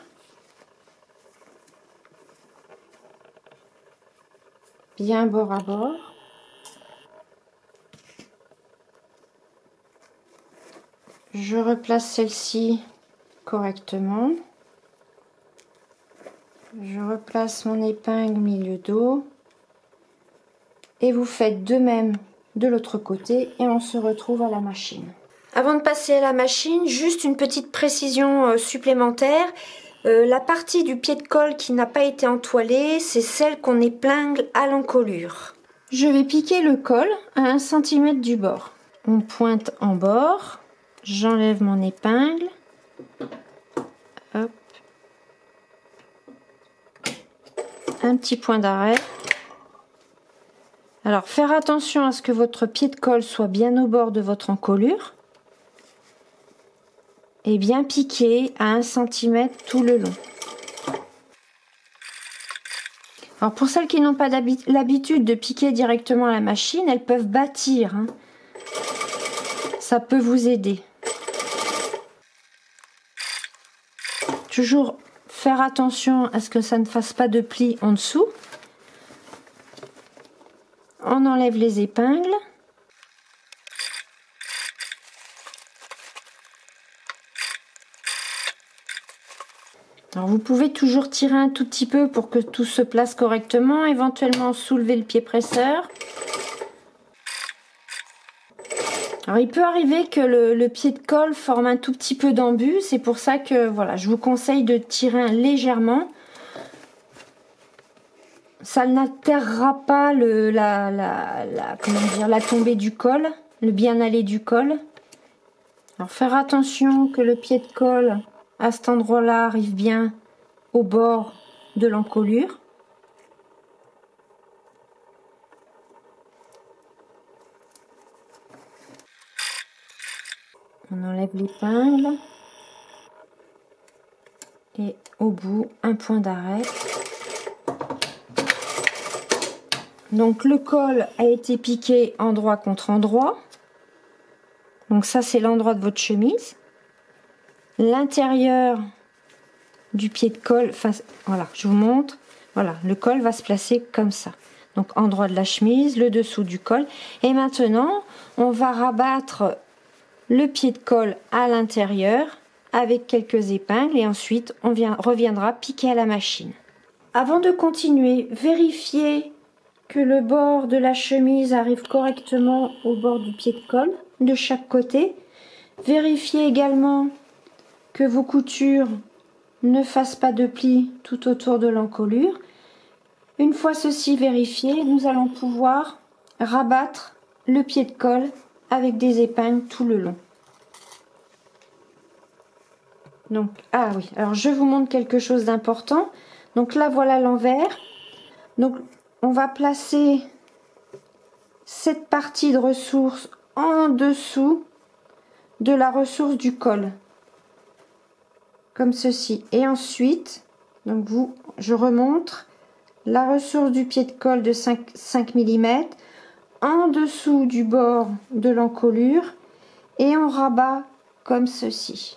Bien bord à bord. Je replace celle-ci correctement. Je replace mon épingle milieu dos et vous faites de même de l'autre côté et on se retrouve à la machine. Avant de passer à la machine, juste une petite précision supplémentaire. La partie du pied de colle qui n'a pas été entoilée, c'est celle qu'on épingle à l'encolure. Je vais piquer le col à 1 cm du bord. On pointe en bord, j'enlève mon épingle. Hop. Un petit point d'arrêt. Alors faire attention à ce que votre pied de colle soit bien au bord de votre encolure et bien piquer à 1 cm tout le long. Alors pour celles qui n'ont pas l'habitude de piquer directement à la machine, elles peuvent bâtir, hein. Ça peut vous aider. Toujours faire attention à ce que ça ne fasse pas de plis en dessous. On enlève les épingles. Alors vous pouvez toujours tirer un tout petit peu pour que tout se place correctement, éventuellement soulever le pied presseur. Alors il peut arriver que le pied de colle forme un tout petit peu d'embut, c'est pour ça que voilà, je vous conseille de tirer légèrement. Ça n'altérera pas la tombée du col, le bien aller du col. Alors faire attention que le pied de colle à cet endroit-là arrive bien au bord de l'encolure. On enlève l'épingle et au bout un point d'arrêt. Donc le col a été piqué endroit contre endroit. Donc ça c'est l'endroit de votre chemise. L'intérieur du pied de colle, voilà, je vous montre. Voilà, le col va se placer comme ça. Donc endroit de la chemise, le dessous du col. Et maintenant, on va rabattre le pied de colle à l'intérieur avec quelques épingles et ensuite on reviendra piquer à la machine. Avant de continuer, vérifiez que le bord de la chemise arrive correctement au bord du pied de colle de chaque côté. Vérifiez également que vos coutures ne fassent pas de plis tout autour de l'encolure. Une fois ceci vérifié, nous allons pouvoir rabattre le pied de colle avec des épingles tout le long. Donc, ah oui, alors je vous montre quelque chose d'important. Donc là, voilà l'envers. Donc, on va placer cette partie de ressource en dessous de la ressource du col. Comme ceci. Et ensuite, donc je remonte la ressource du pied de colle de 5 mm en dessous du bord de l'encolure et on rabat comme ceci.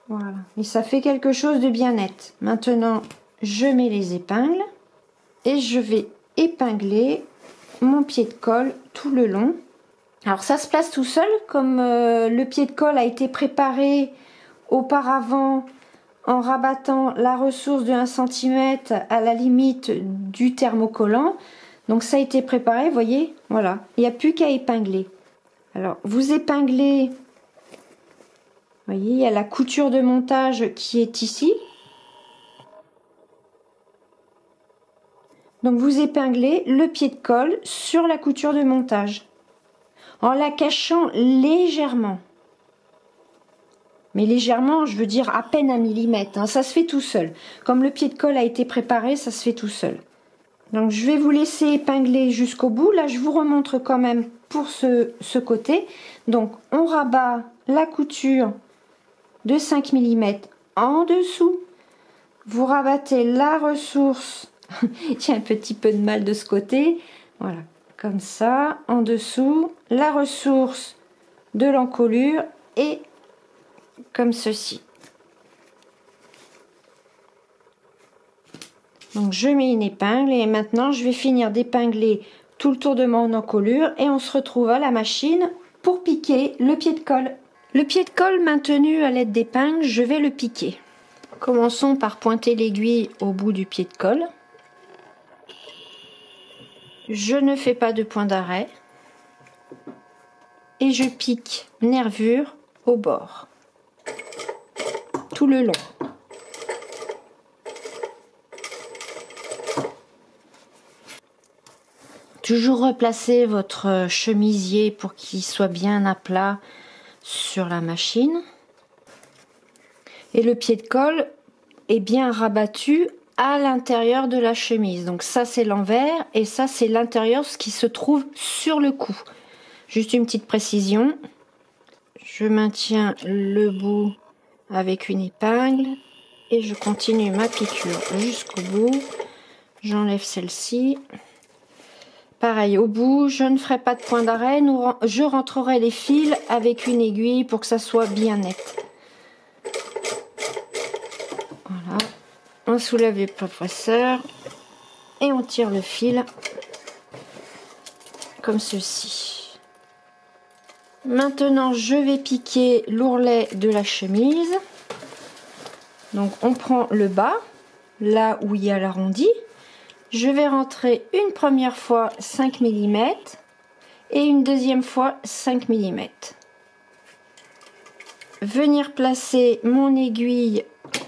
Voilà, et ça fait quelque chose de bien net. Maintenant, je mets les épingles et je vais épingler mon pied de colle tout le long. Alors ça se place tout seul, comme le pied de colle a été préparé auparavant en rabattant la ressource de 1 cm à la limite du thermocollant. Donc ça a été préparé, vous voyez, voilà, il n'y a plus qu'à épingler. Alors vous épinglez, vous voyez, il y a la couture de montage qui est ici. Donc vous épinglez le pied de colle sur la couture de montage en la cachant légèrement. Mais légèrement, je veux dire à peine 1 millimètre, hein, ça se fait tout seul. Comme le pied de colle a été préparé, ça se fait tout seul. Donc je vais vous laisser épingler jusqu'au bout. Là, je vous remontre quand même pour ce côté. Donc on rabat la couture de 5 mm en dessous. Vous rabattez la ressource. J'ai un petit peu de mal de ce côté. Voilà, comme ça, en dessous, la ressource de l'encolure et comme ceci. Donc je mets une épingle et maintenant je vais finir d'épingler tout le tour de mon encolure et on se retrouve à la machine pour piquer le pied de colle. Le pied de colle maintenu à l'aide d'épingles, je vais le piquer. Commençons par pointer l'aiguille au bout du pied de colle. Je ne fais pas de point d'arrêt et je pique nervure au bord, tout le long. Toujours replacer votre chemisier pour qu'il soit bien à plat sur la machine. Et le pied de colle est bien rabattu à l'intérieur de la chemise. Donc ça c'est l'envers et ça c'est l'intérieur, ce qui se trouve sur le cou. Juste une petite précision. Je maintiens le bout avec une épingle et je continue ma piqûre jusqu'au bout. J'enlève celle-ci. Pareil, au bout, je ne ferai pas de point d'arrêt. Je rentrerai les fils avec une aiguille pour que ça soit bien net. Voilà. On soulève les compresseurs et on tire le fil comme ceci. Maintenant, je vais piquer l'ourlet de la chemise. Donc, on prend le bas, là où il y a l'arrondi. Je vais rentrer une première fois 5 mm et une deuxième fois 5 mm. Venir placer mon aiguille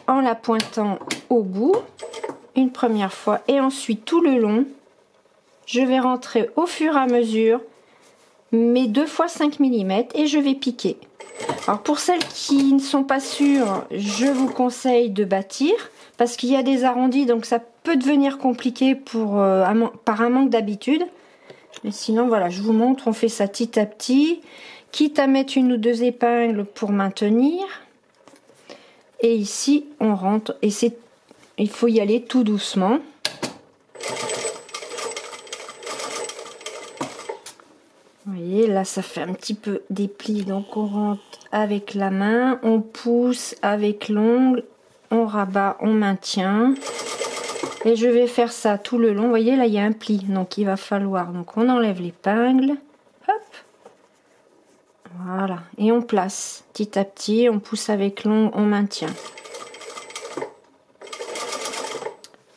en la pointant au bout, une première fois, et ensuite tout le long, je vais rentrer au fur et à mesure mes 2 fois 5 mm et je vais piquer. Alors pour celles qui ne sont pas sûres, je vous conseille de bâtir parce qu'il y a des arrondis, donc ça peut devenir compliqué par un manque d'habitude. Mais sinon voilà, je vous montre, on fait ça petit à petit, quitte à mettre une ou deux épingles pour maintenir. Et ici on rentre et il faut y aller tout doucement. Vous voyez, là ça fait un petit peu des plis, donc on rentre avec la main, on pousse avec l'ongle, on rabat, on maintient. Et je vais faire ça tout le long. Vous voyez, là il y a un pli, donc il va falloir, donc on enlève l'épingle, hop, voilà, et on place petit à petit, on pousse avec l'ongle, on maintient.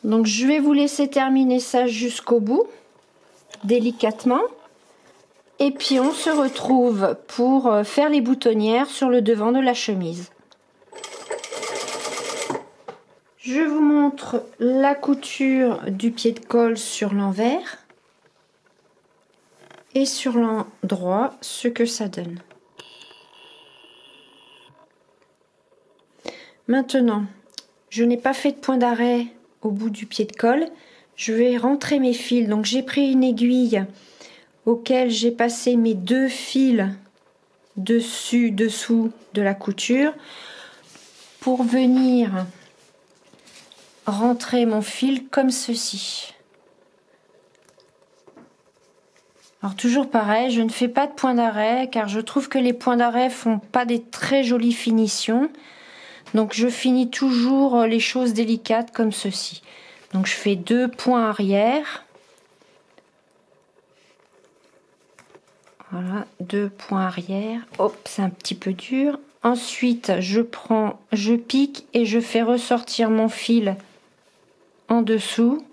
Donc je vais vous laisser terminer ça jusqu'au bout, délicatement. Et puis on se retrouve pour faire les boutonnières sur le devant de la chemise. Je vous montre la couture du pied de colle sur l'envers et sur l'endroit, ce que ça donne. Maintenant, je n'ai pas fait de point d'arrêt au bout du pied de colle. Je vais rentrer mes fils. Donc j'ai pris une aiguille auquel j'ai passé mes 2 fils dessous de la couture pour venir rentrer mon fil comme ceci. Alors toujours pareil, je ne fais pas de point d'arrêt car je trouve que les points d'arrêt font pas des très jolies finitions. Donc je finis toujours les choses délicates comme ceci. Donc je fais 2 points arrière. Voilà, 2 points arrière. Hop, c'est un petit peu dur. Ensuite, je pique et je fais ressortir mon fil en dessous.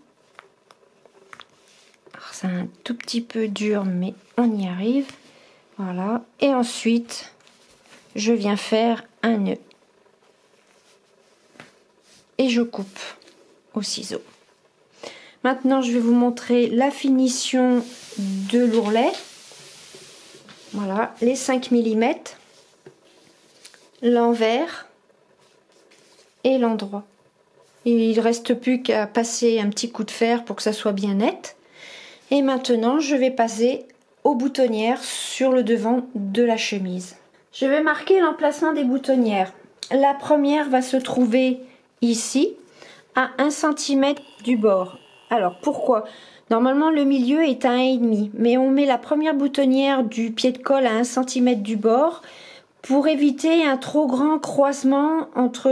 C'est un tout petit peu dur, mais on y arrive. Voilà. Et ensuite, je viens faire un nœud. Et je coupe au ciseau. Maintenant, je vais vous montrer la finition de l'ourlet. Voilà, les 5 mm, l'envers et l'endroit. Il ne reste plus qu'à passer un petit coup de fer pour que ça soit bien net. Et maintenant, je vais passer aux boutonnières sur le devant de la chemise. Je vais marquer l'emplacement des boutonnières. La première va se trouver ici, à 1 cm du bord. Alors, pourquoi ? Normalement, le milieu est à 1,5, mais on met la première boutonnière du pied de colle à 1 cm du bord pour éviter un trop grand croisement entre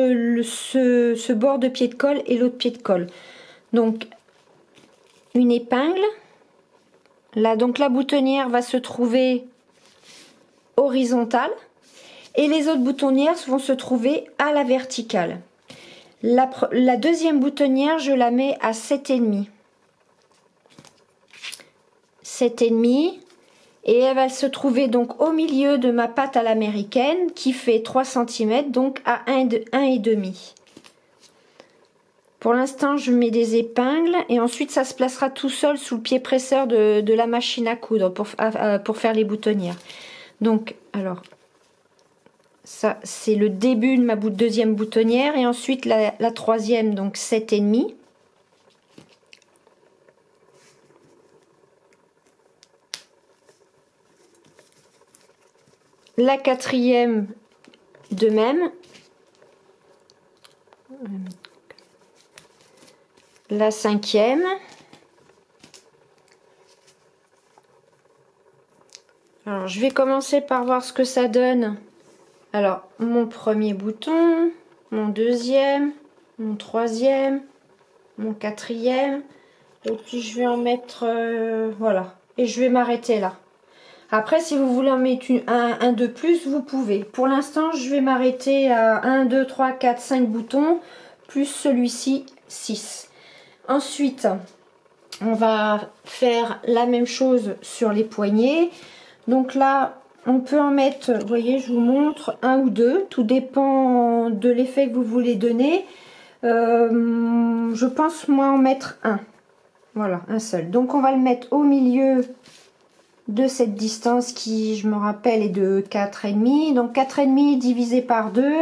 ce bord de pied de colle et l'autre pied de colle. Donc, une épingle. Là, donc la boutonnière va se trouver horizontale et les autres boutonnières vont se trouver à la verticale. La deuxième boutonnière, je la mets à 7,5. 7,5 et elle va se trouver donc au milieu de ma patte à l'américaine qui fait 3 cm, donc à 1,5. Pour l'instant, je mets des épingles et ensuite ça se placera tout seul sous le pied presseur de la machine à coudre pour faire les boutonnières. Donc, alors, ça c'est le début de ma deuxième boutonnière et ensuite la troisième, donc 7,5. La quatrième de même. On va mettre la 5e. Alors, je vais commencer par voir ce que ça donne. Alors, mon premier bouton, mon deuxième, mon troisième, mon quatrième. Et puis, je vais en mettre... voilà. Et je vais m'arrêter là. Après, si vous voulez en mettre un de plus, vous pouvez. Pour l'instant, je vais m'arrêter à 1, 2, 3, 4, 5 boutons, plus celui-ci, 6. Ensuite, on va faire la même chose sur les poignets. Donc là, on peut en mettre, vous voyez, je vous montre, 1 ou 2. Tout dépend de l'effet que vous voulez donner. Je pense, moi, en mettre un. Voilà, un seul. Donc, on va le mettre au milieu de cette distance qui, je me rappelle, est de 4,5. Donc, 4,5 divisé par 2,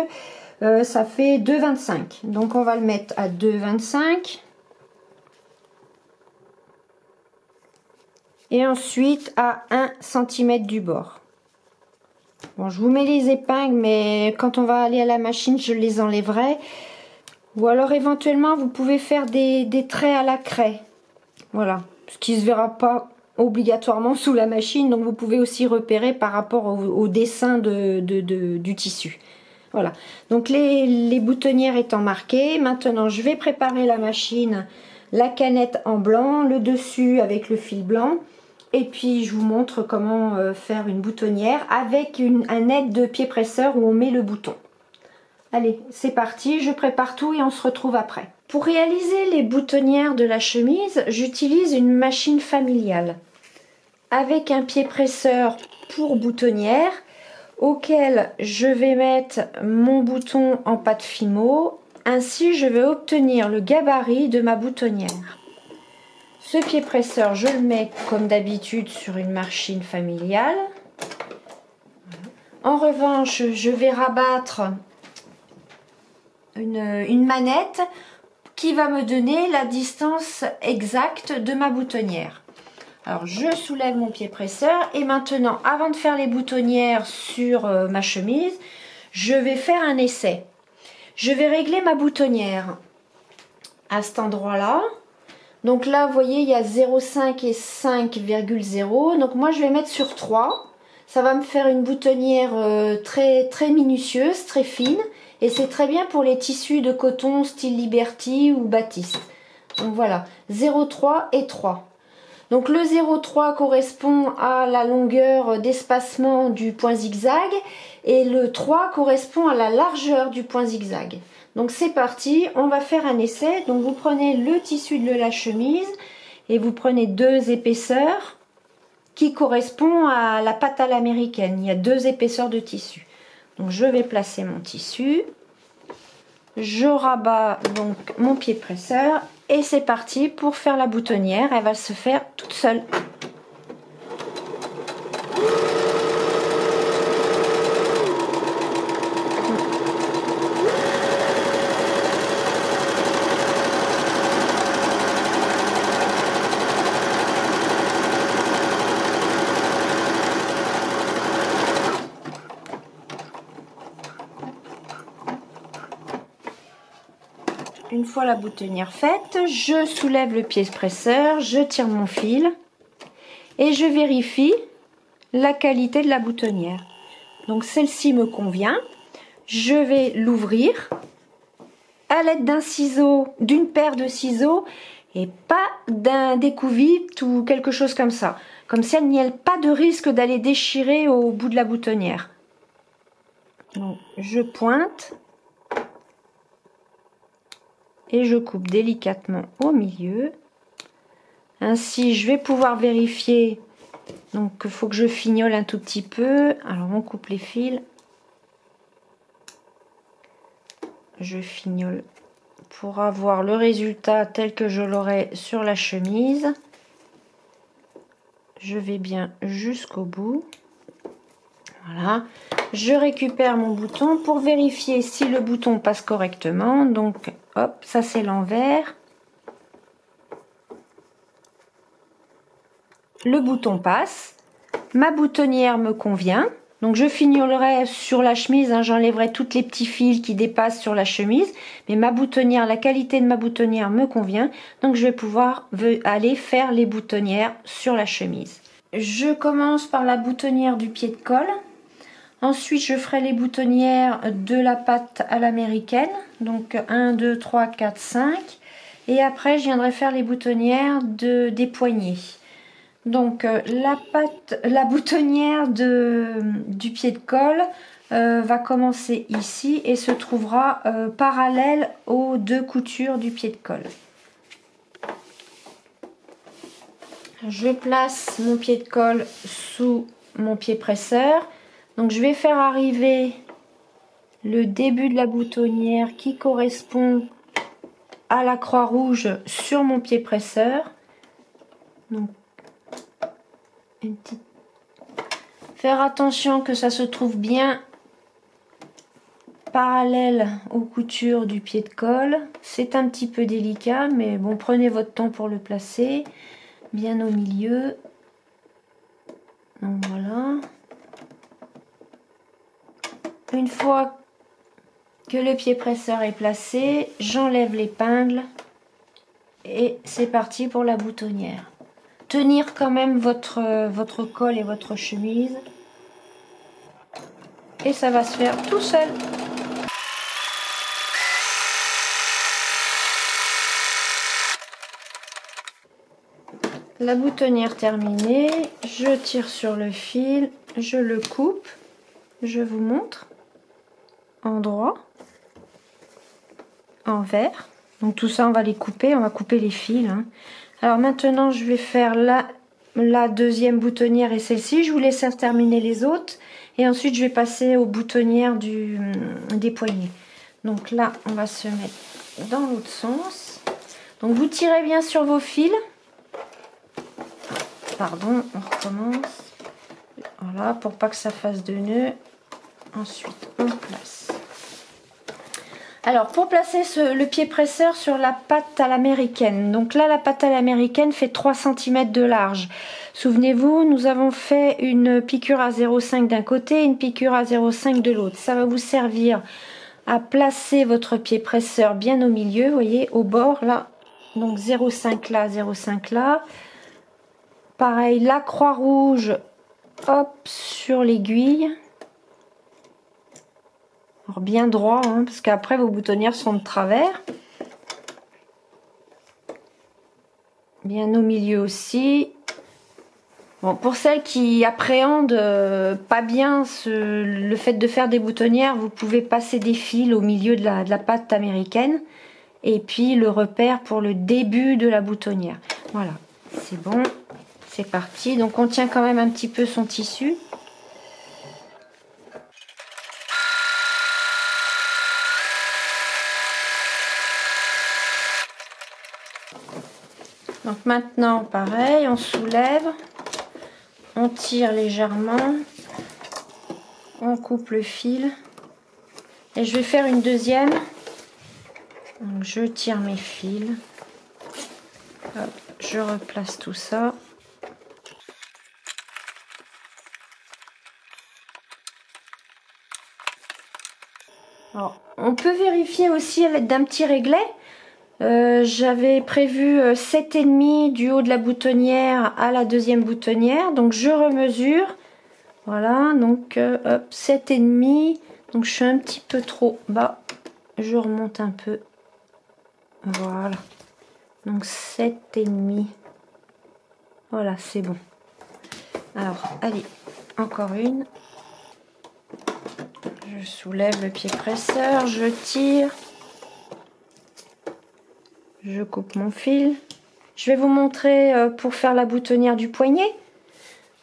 ça fait 2,25. Donc, on va le mettre à 2,25. Et ensuite à 1 cm du bord. Bon, je vous mets les épingles, mais quand on va aller à la machine, je les enlèverai. Ou alors éventuellement, vous pouvez faire des traits à la craie. Voilà, ce qui ne se verra pas obligatoirement sous la machine. Donc vous pouvez aussi repérer par rapport au dessin du tissu. Voilà, donc les boutonnières étant marquées, maintenant je vais préparer la machine, la canette en blanc, le dessus avec le fil blanc. Et puis je vous montre comment faire une boutonnière avec un aide de pied presseur où on met le bouton. Allez, c'est parti, je prépare tout et on se retrouve après. Pour réaliser les boutonnières de la chemise, j'utilise une machine familiale avec un pied presseur pour boutonnière auquel je vais mettre mon bouton en pâte Fimo. Ainsi, je vais obtenir le gabarit de ma boutonnière. Ce pied presseur, je le mets comme d'habitude sur une machine familiale. En revanche, je vais rabattre une manette qui va me donner la distance exacte de ma boutonnière. Alors, je soulève mon pied presseur et maintenant, avant de faire les boutonnières sur ma chemise, je vais faire un essai. Je vais régler ma boutonnière à cet endroit-là. Donc là, vous voyez, il y a 0,5 et 5,0. Donc moi, je vais mettre sur 3. Ça va me faire une boutonnière très, très minutieuse, très fine. Et c'est très bien pour les tissus de coton style Liberty ou Batiste. Donc voilà, 0,3 et 3. Donc le 0,3 correspond à la longueur d'espacement du point zigzag. Et le 3 correspond à la largeur du point zigzag. Donc c'est parti, on va faire un essai. Donc vous prenez le tissu de la chemise et vous prenez 2 épaisseurs qui correspondent à la patte à l'américaine. Il y a 2 épaisseurs de tissu. Donc je vais placer mon tissu. Je rabats donc mon pied presseur et c'est parti pour faire la boutonnière. Elle va se faire toute seule. Une fois la boutonnière faite, je soulève le pied presseur, je tire mon fil et je vérifie la qualité de la boutonnière. Donc celle-ci me convient. Je vais l'ouvrir à l'aide d'un ciseau, d'une paire de ciseaux et pas d'un découvite ou quelque chose comme ça. Comme ça, il n'y a pas de risque d'aller déchirer au bout de la boutonnière. Donc je pointe. Et je coupe délicatement au milieu. Ainsi, je vais pouvoir vérifier. Donc, il faut que je fignole un tout petit peu. Alors, on coupe les fils. Je fignole pour avoir le résultat tel que je l'aurai sur la chemise. Je vais bien jusqu'au bout. Voilà. Je récupère mon bouton pour vérifier si le bouton passe correctement. Donc, hop, ça c'est l'envers. Le bouton passe. Ma boutonnière me convient. Donc je finirai sur la chemise, hein, j'enlèverai toutes les petits fils qui dépassent sur la chemise. Mais ma boutonnière, la qualité de ma boutonnière me convient. Donc je vais pouvoir aller faire les boutonnières sur la chemise. Je commence par la boutonnière du pied de colle. Ensuite je ferai les boutonnières de la patte à l'américaine. Donc 1, 2, 3, 4, 5. Et après je viendrai faire les boutonnières des poignets. Donc la boutonnière du pied de colle va commencer ici et se trouvera parallèle aux deux coutures du pied de colle. Je place mon pied de colle sous mon pied presseur. Donc je vais faire arriver le début de la boutonnière qui correspond à la croix rouge sur mon pied presseur. Donc faire attention que ça se trouve bien parallèle aux coutures du pied de colle. C'est un petit peu délicat, mais bon, prenez votre temps pour le placer bien au milieu. Donc voilà. Une fois que le pied presseur est placé, j'enlève l'épingle et c'est parti pour la boutonnière. Tenir quand même votre col et votre chemise et ça va se faire tout seul. La boutonnière terminée, je tire sur le fil, je le coupe, je vous montre en droit, en vert. Donc tout ça on va les couper, on va couper les fils, hein. Alors maintenant je vais faire la deuxième boutonnière et celle-ci. Je vous laisse terminer les autres et ensuite je vais passer aux boutonnières des poignets. Donc là on va se mettre dans l'autre sens. Donc vous tirez bien sur vos fils. Pardon, on recommence. Voilà, pour pas que ça fasse de nœuds. Ensuite on place. Alors pour placer le pied presseur sur la patte à l'américaine, donc là la patte à l'américaine fait 3 cm de large. Souvenez-vous, nous avons fait une piqûre à 0,5 d'un côté et une piqûre à 0,5 de l'autre. Ça va vous servir à placer votre pied presseur bien au milieu, vous voyez, au bord là. Donc 0,5 là, 0,5 là. Pareil, la croix rouge, hop, sur l'aiguille. Alors bien droit, hein, parce qu'après vos boutonnières sont de travers. Bien au milieu aussi. Bon, pour celles qui appréhendent pas bien le fait de faire des boutonnières, vous pouvez passer des fils au milieu de la patte américaine. Et puis le repère pour le début de la boutonnière. Voilà, c'est bon, c'est parti. Donc on tient quand même un petit peu son tissu. Donc maintenant, pareil, on soulève, on tire légèrement, on coupe le fil. Et je vais faire une deuxième. Donc je tire mes fils. Hop, je replace tout ça. Alors, on peut vérifier aussi avec d'un petit réglet. J'avais prévu 7,5 du haut de la boutonnière à la deuxième boutonnière, donc je remesure. Voilà, donc hop, 7,5. Donc je suis un petit peu trop bas, je remonte un peu. Voilà, donc 7,5. Voilà, c'est bon. Alors allez, encore une. Je soulève le pied presseur, je tire. Je coupe mon fil. Je vais vous montrer pour faire la boutonnière du poignet.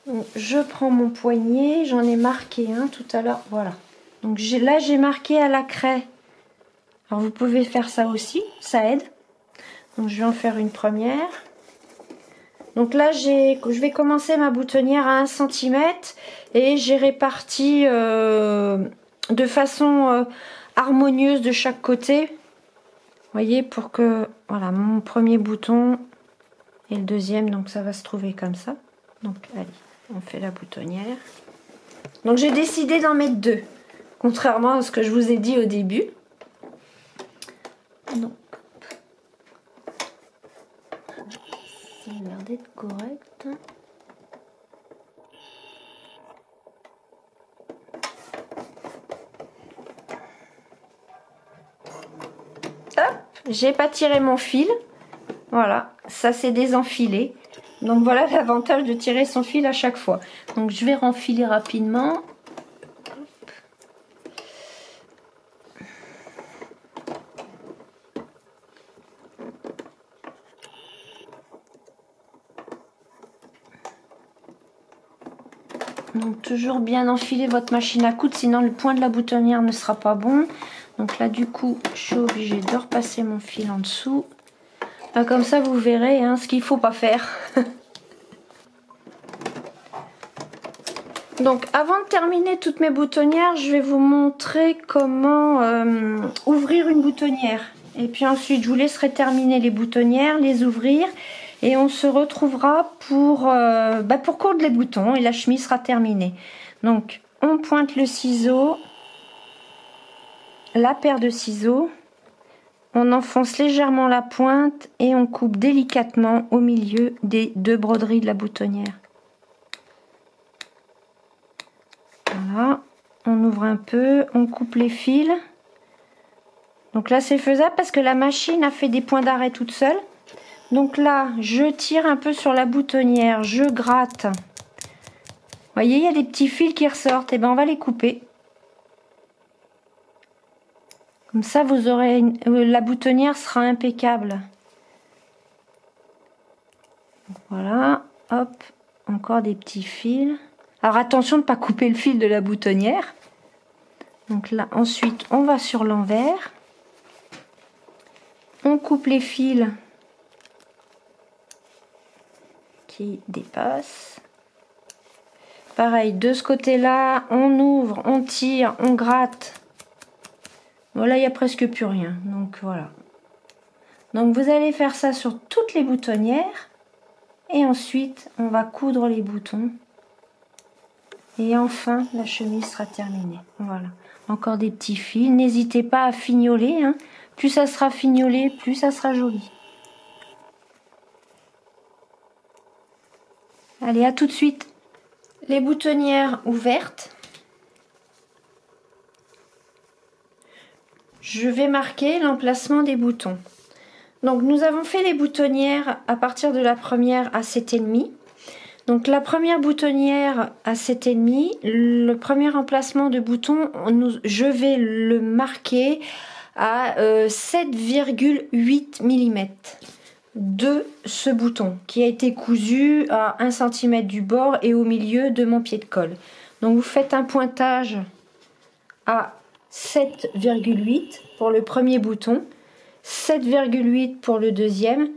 Donc, je prends mon poignet, j'en ai marqué un tout à l'heure. Voilà. Donc là j'ai marqué à la craie. Alors vous pouvez faire ça aussi, ça aide. Donc je vais en faire une première. Donc là je vais commencer ma boutonnière à 1 cm et j'ai réparti de façon harmonieuse de chaque côté. Voyez, pour que voilà, mon premier bouton et le deuxième, donc ça va se trouver comme ça. Donc allez, on fait la boutonnière. Donc j'ai décidé d'en mettre 2, contrairement à ce que je vous ai dit au début. Donc, ça a l'air d'être correct. Hop, j'ai pas tiré mon fil. Voilà, ça c'est désenfilé. Donc voilà l'avantage de tirer son fil à chaque fois. Donc je vais renfiler rapidement. Donc toujours bien enfiler votre machine à coudre, sinon le point de la boutonnière ne sera pas bon. Donc là du coup je suis obligée de repasser mon fil en dessous. Là, comme ça vous verrez hein, ce qu'il ne faut pas faire. Donc avant de terminer toutes mes boutonnières, je vais vous montrer comment ouvrir une boutonnière. Et puis ensuite je vous laisserai terminer les boutonnières, les ouvrir. Et on se retrouvera pour coudre les boutons et la chemise sera terminée. Donc on pointe le ciseau, la paire de ciseaux, on enfonce légèrement la pointe et on coupe délicatement au milieu des 2 broderies de la boutonnière. Voilà, on ouvre un peu, on coupe les fils. Donc là c'est faisable parce que la machine a fait des points d'arrêt toute seule. Donc là, je tire un peu sur la boutonnière, je gratte. Vous voyez, il y a des petits fils qui ressortent. Et ben on va les couper. Comme ça, vous aurez la boutonnière sera impeccable. Voilà, hop, encore des petits fils. Alors attention de ne pas couper le fil de la boutonnière. Donc là, ensuite, on va sur l'envers. On coupe les fils qui dépassent. Pareil, de ce côté-là, on ouvre, on tire, on gratte. Voilà, il n'y a presque plus rien. Donc voilà. Donc vous allez faire ça sur toutes les boutonnières. Et ensuite, on va coudre les boutons. Et enfin, la chemise sera terminée. Voilà. Encore des petits fils. N'hésitez pas à fignoler. Hein. Plus ça sera fignolé, plus ça sera joli. Allez, à tout de suite. Les boutonnières ouvertes. Je vais marquer l'emplacement des boutons. Donc nous avons fait les boutonnières à partir de la première à 7,5. Donc la première boutonnière à 7,5, le premier emplacement de bouton, je vais le marquer à 7,8 mm de ce bouton qui a été cousu à 1 cm du bord et au milieu de mon pied de colle. Donc vous faites un pointage à 7,8 pour le premier bouton, 7,8 pour le deuxième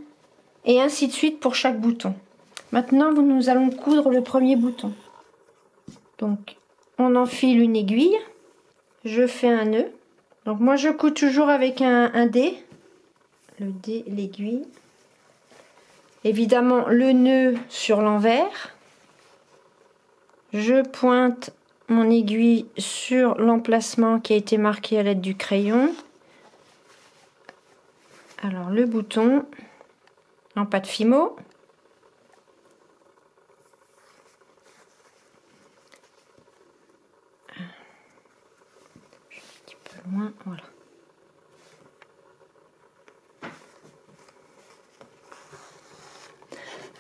et ainsi de suite pour chaque bouton. Maintenant nous allons coudre le premier bouton. Donc on enfile une aiguille, je fais un nœud. Donc moi je couds toujours avec un dé, le dé, l'aiguille. Évidemment le nœud sur l'envers. Je pointe mon aiguille sur l'emplacement qui a été marqué à l'aide du crayon. Alors le bouton en pâte Fimo. Un petit peu loin, voilà.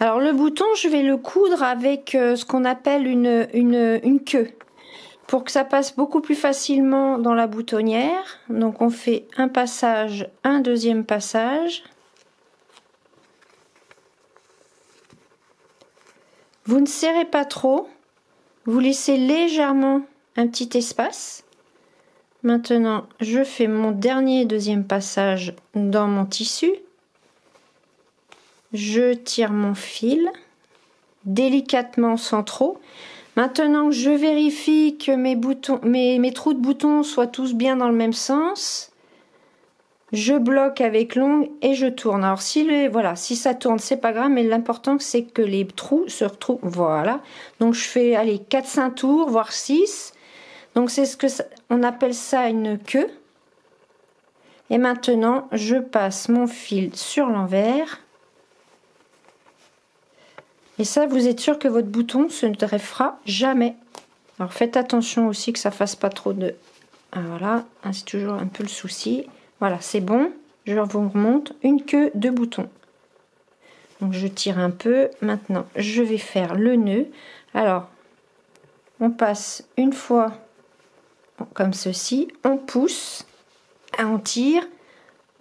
Alors le bouton, je vais le coudre avec ce qu'on appelle une queue. Pour que ça passe beaucoup plus facilement dans la boutonnière. Donc on fait un passage, un deuxième passage. Vous ne serrez pas trop. Vous laissez légèrement un petit espace. Maintenant, je fais mon dernier deuxième passage dans mon tissu. Je tire mon fil délicatement sans trop. Maintenant que je vérifie que mes trous de boutons soient tous bien dans le même sens, je bloque avec l'ongle et je tourne. Alors si ça tourne, c'est pas grave, mais l'important c'est que les trous se retrouvent. Voilà. Donc je fais allez 4-5 tours, voire 6. Donc c'est on appelle ça une queue. Et maintenant, je passe mon fil sur l'envers. Et ça, vous êtes sûr que votre bouton se ne greffera jamais. Alors faites attention aussi que ça fasse pas trop de... Ah, voilà, c'est toujours un peu le souci. Voilà, c'est bon. Je vous remonte une queue de bouton. Donc je tire un peu. Maintenant, je vais faire le nœud. Alors, on passe une fois comme ceci. On pousse, on tire,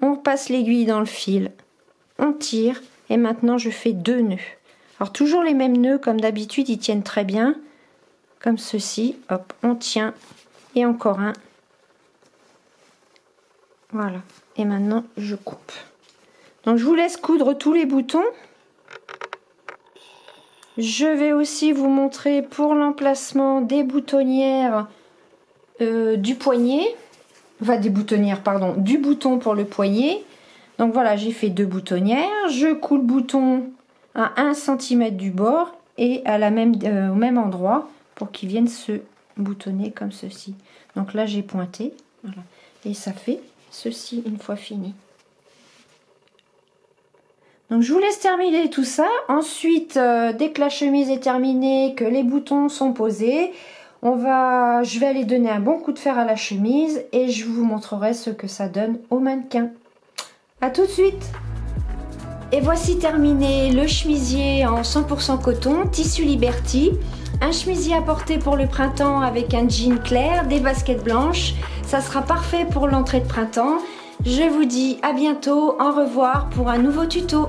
on passe l'aiguille dans le fil, on tire. Et maintenant, je fais 2 nœuds. Alors toujours les mêmes nœuds comme d'habitude, ils tiennent très bien. Comme ceci, hop, on tient. Et encore un. Voilà. Et maintenant, je coupe. Donc je vous laisse coudre tous les boutons. Je vais aussi vous montrer pour l'emplacement des boutonnières du poignet. Enfin des boutonnières, pardon, du bouton pour le poignet. Donc voilà, j'ai fait 2 boutonnières. Je couds le bouton à 1 cm du bord et à au même endroit pour qu'il vienne se boutonner comme ceci. Donc là j'ai pointé, voilà. Et ça fait ceci une fois fini. Donc je vous laisse terminer tout ça. Ensuite, dès que la chemise est terminée, que les boutons sont posés, je vais aller donner un bon coup de fer à la chemise et je vous montrerai ce que ça donne au mannequin. A tout de suite! Et voici terminé le chemisier en 100% coton, tissu Liberty. Un chemisier à porter pour le printemps avec un jean clair, des baskets blanches. Ça sera parfait pour l'entrée de printemps. Je vous dis à bientôt, au revoir pour un nouveau tuto.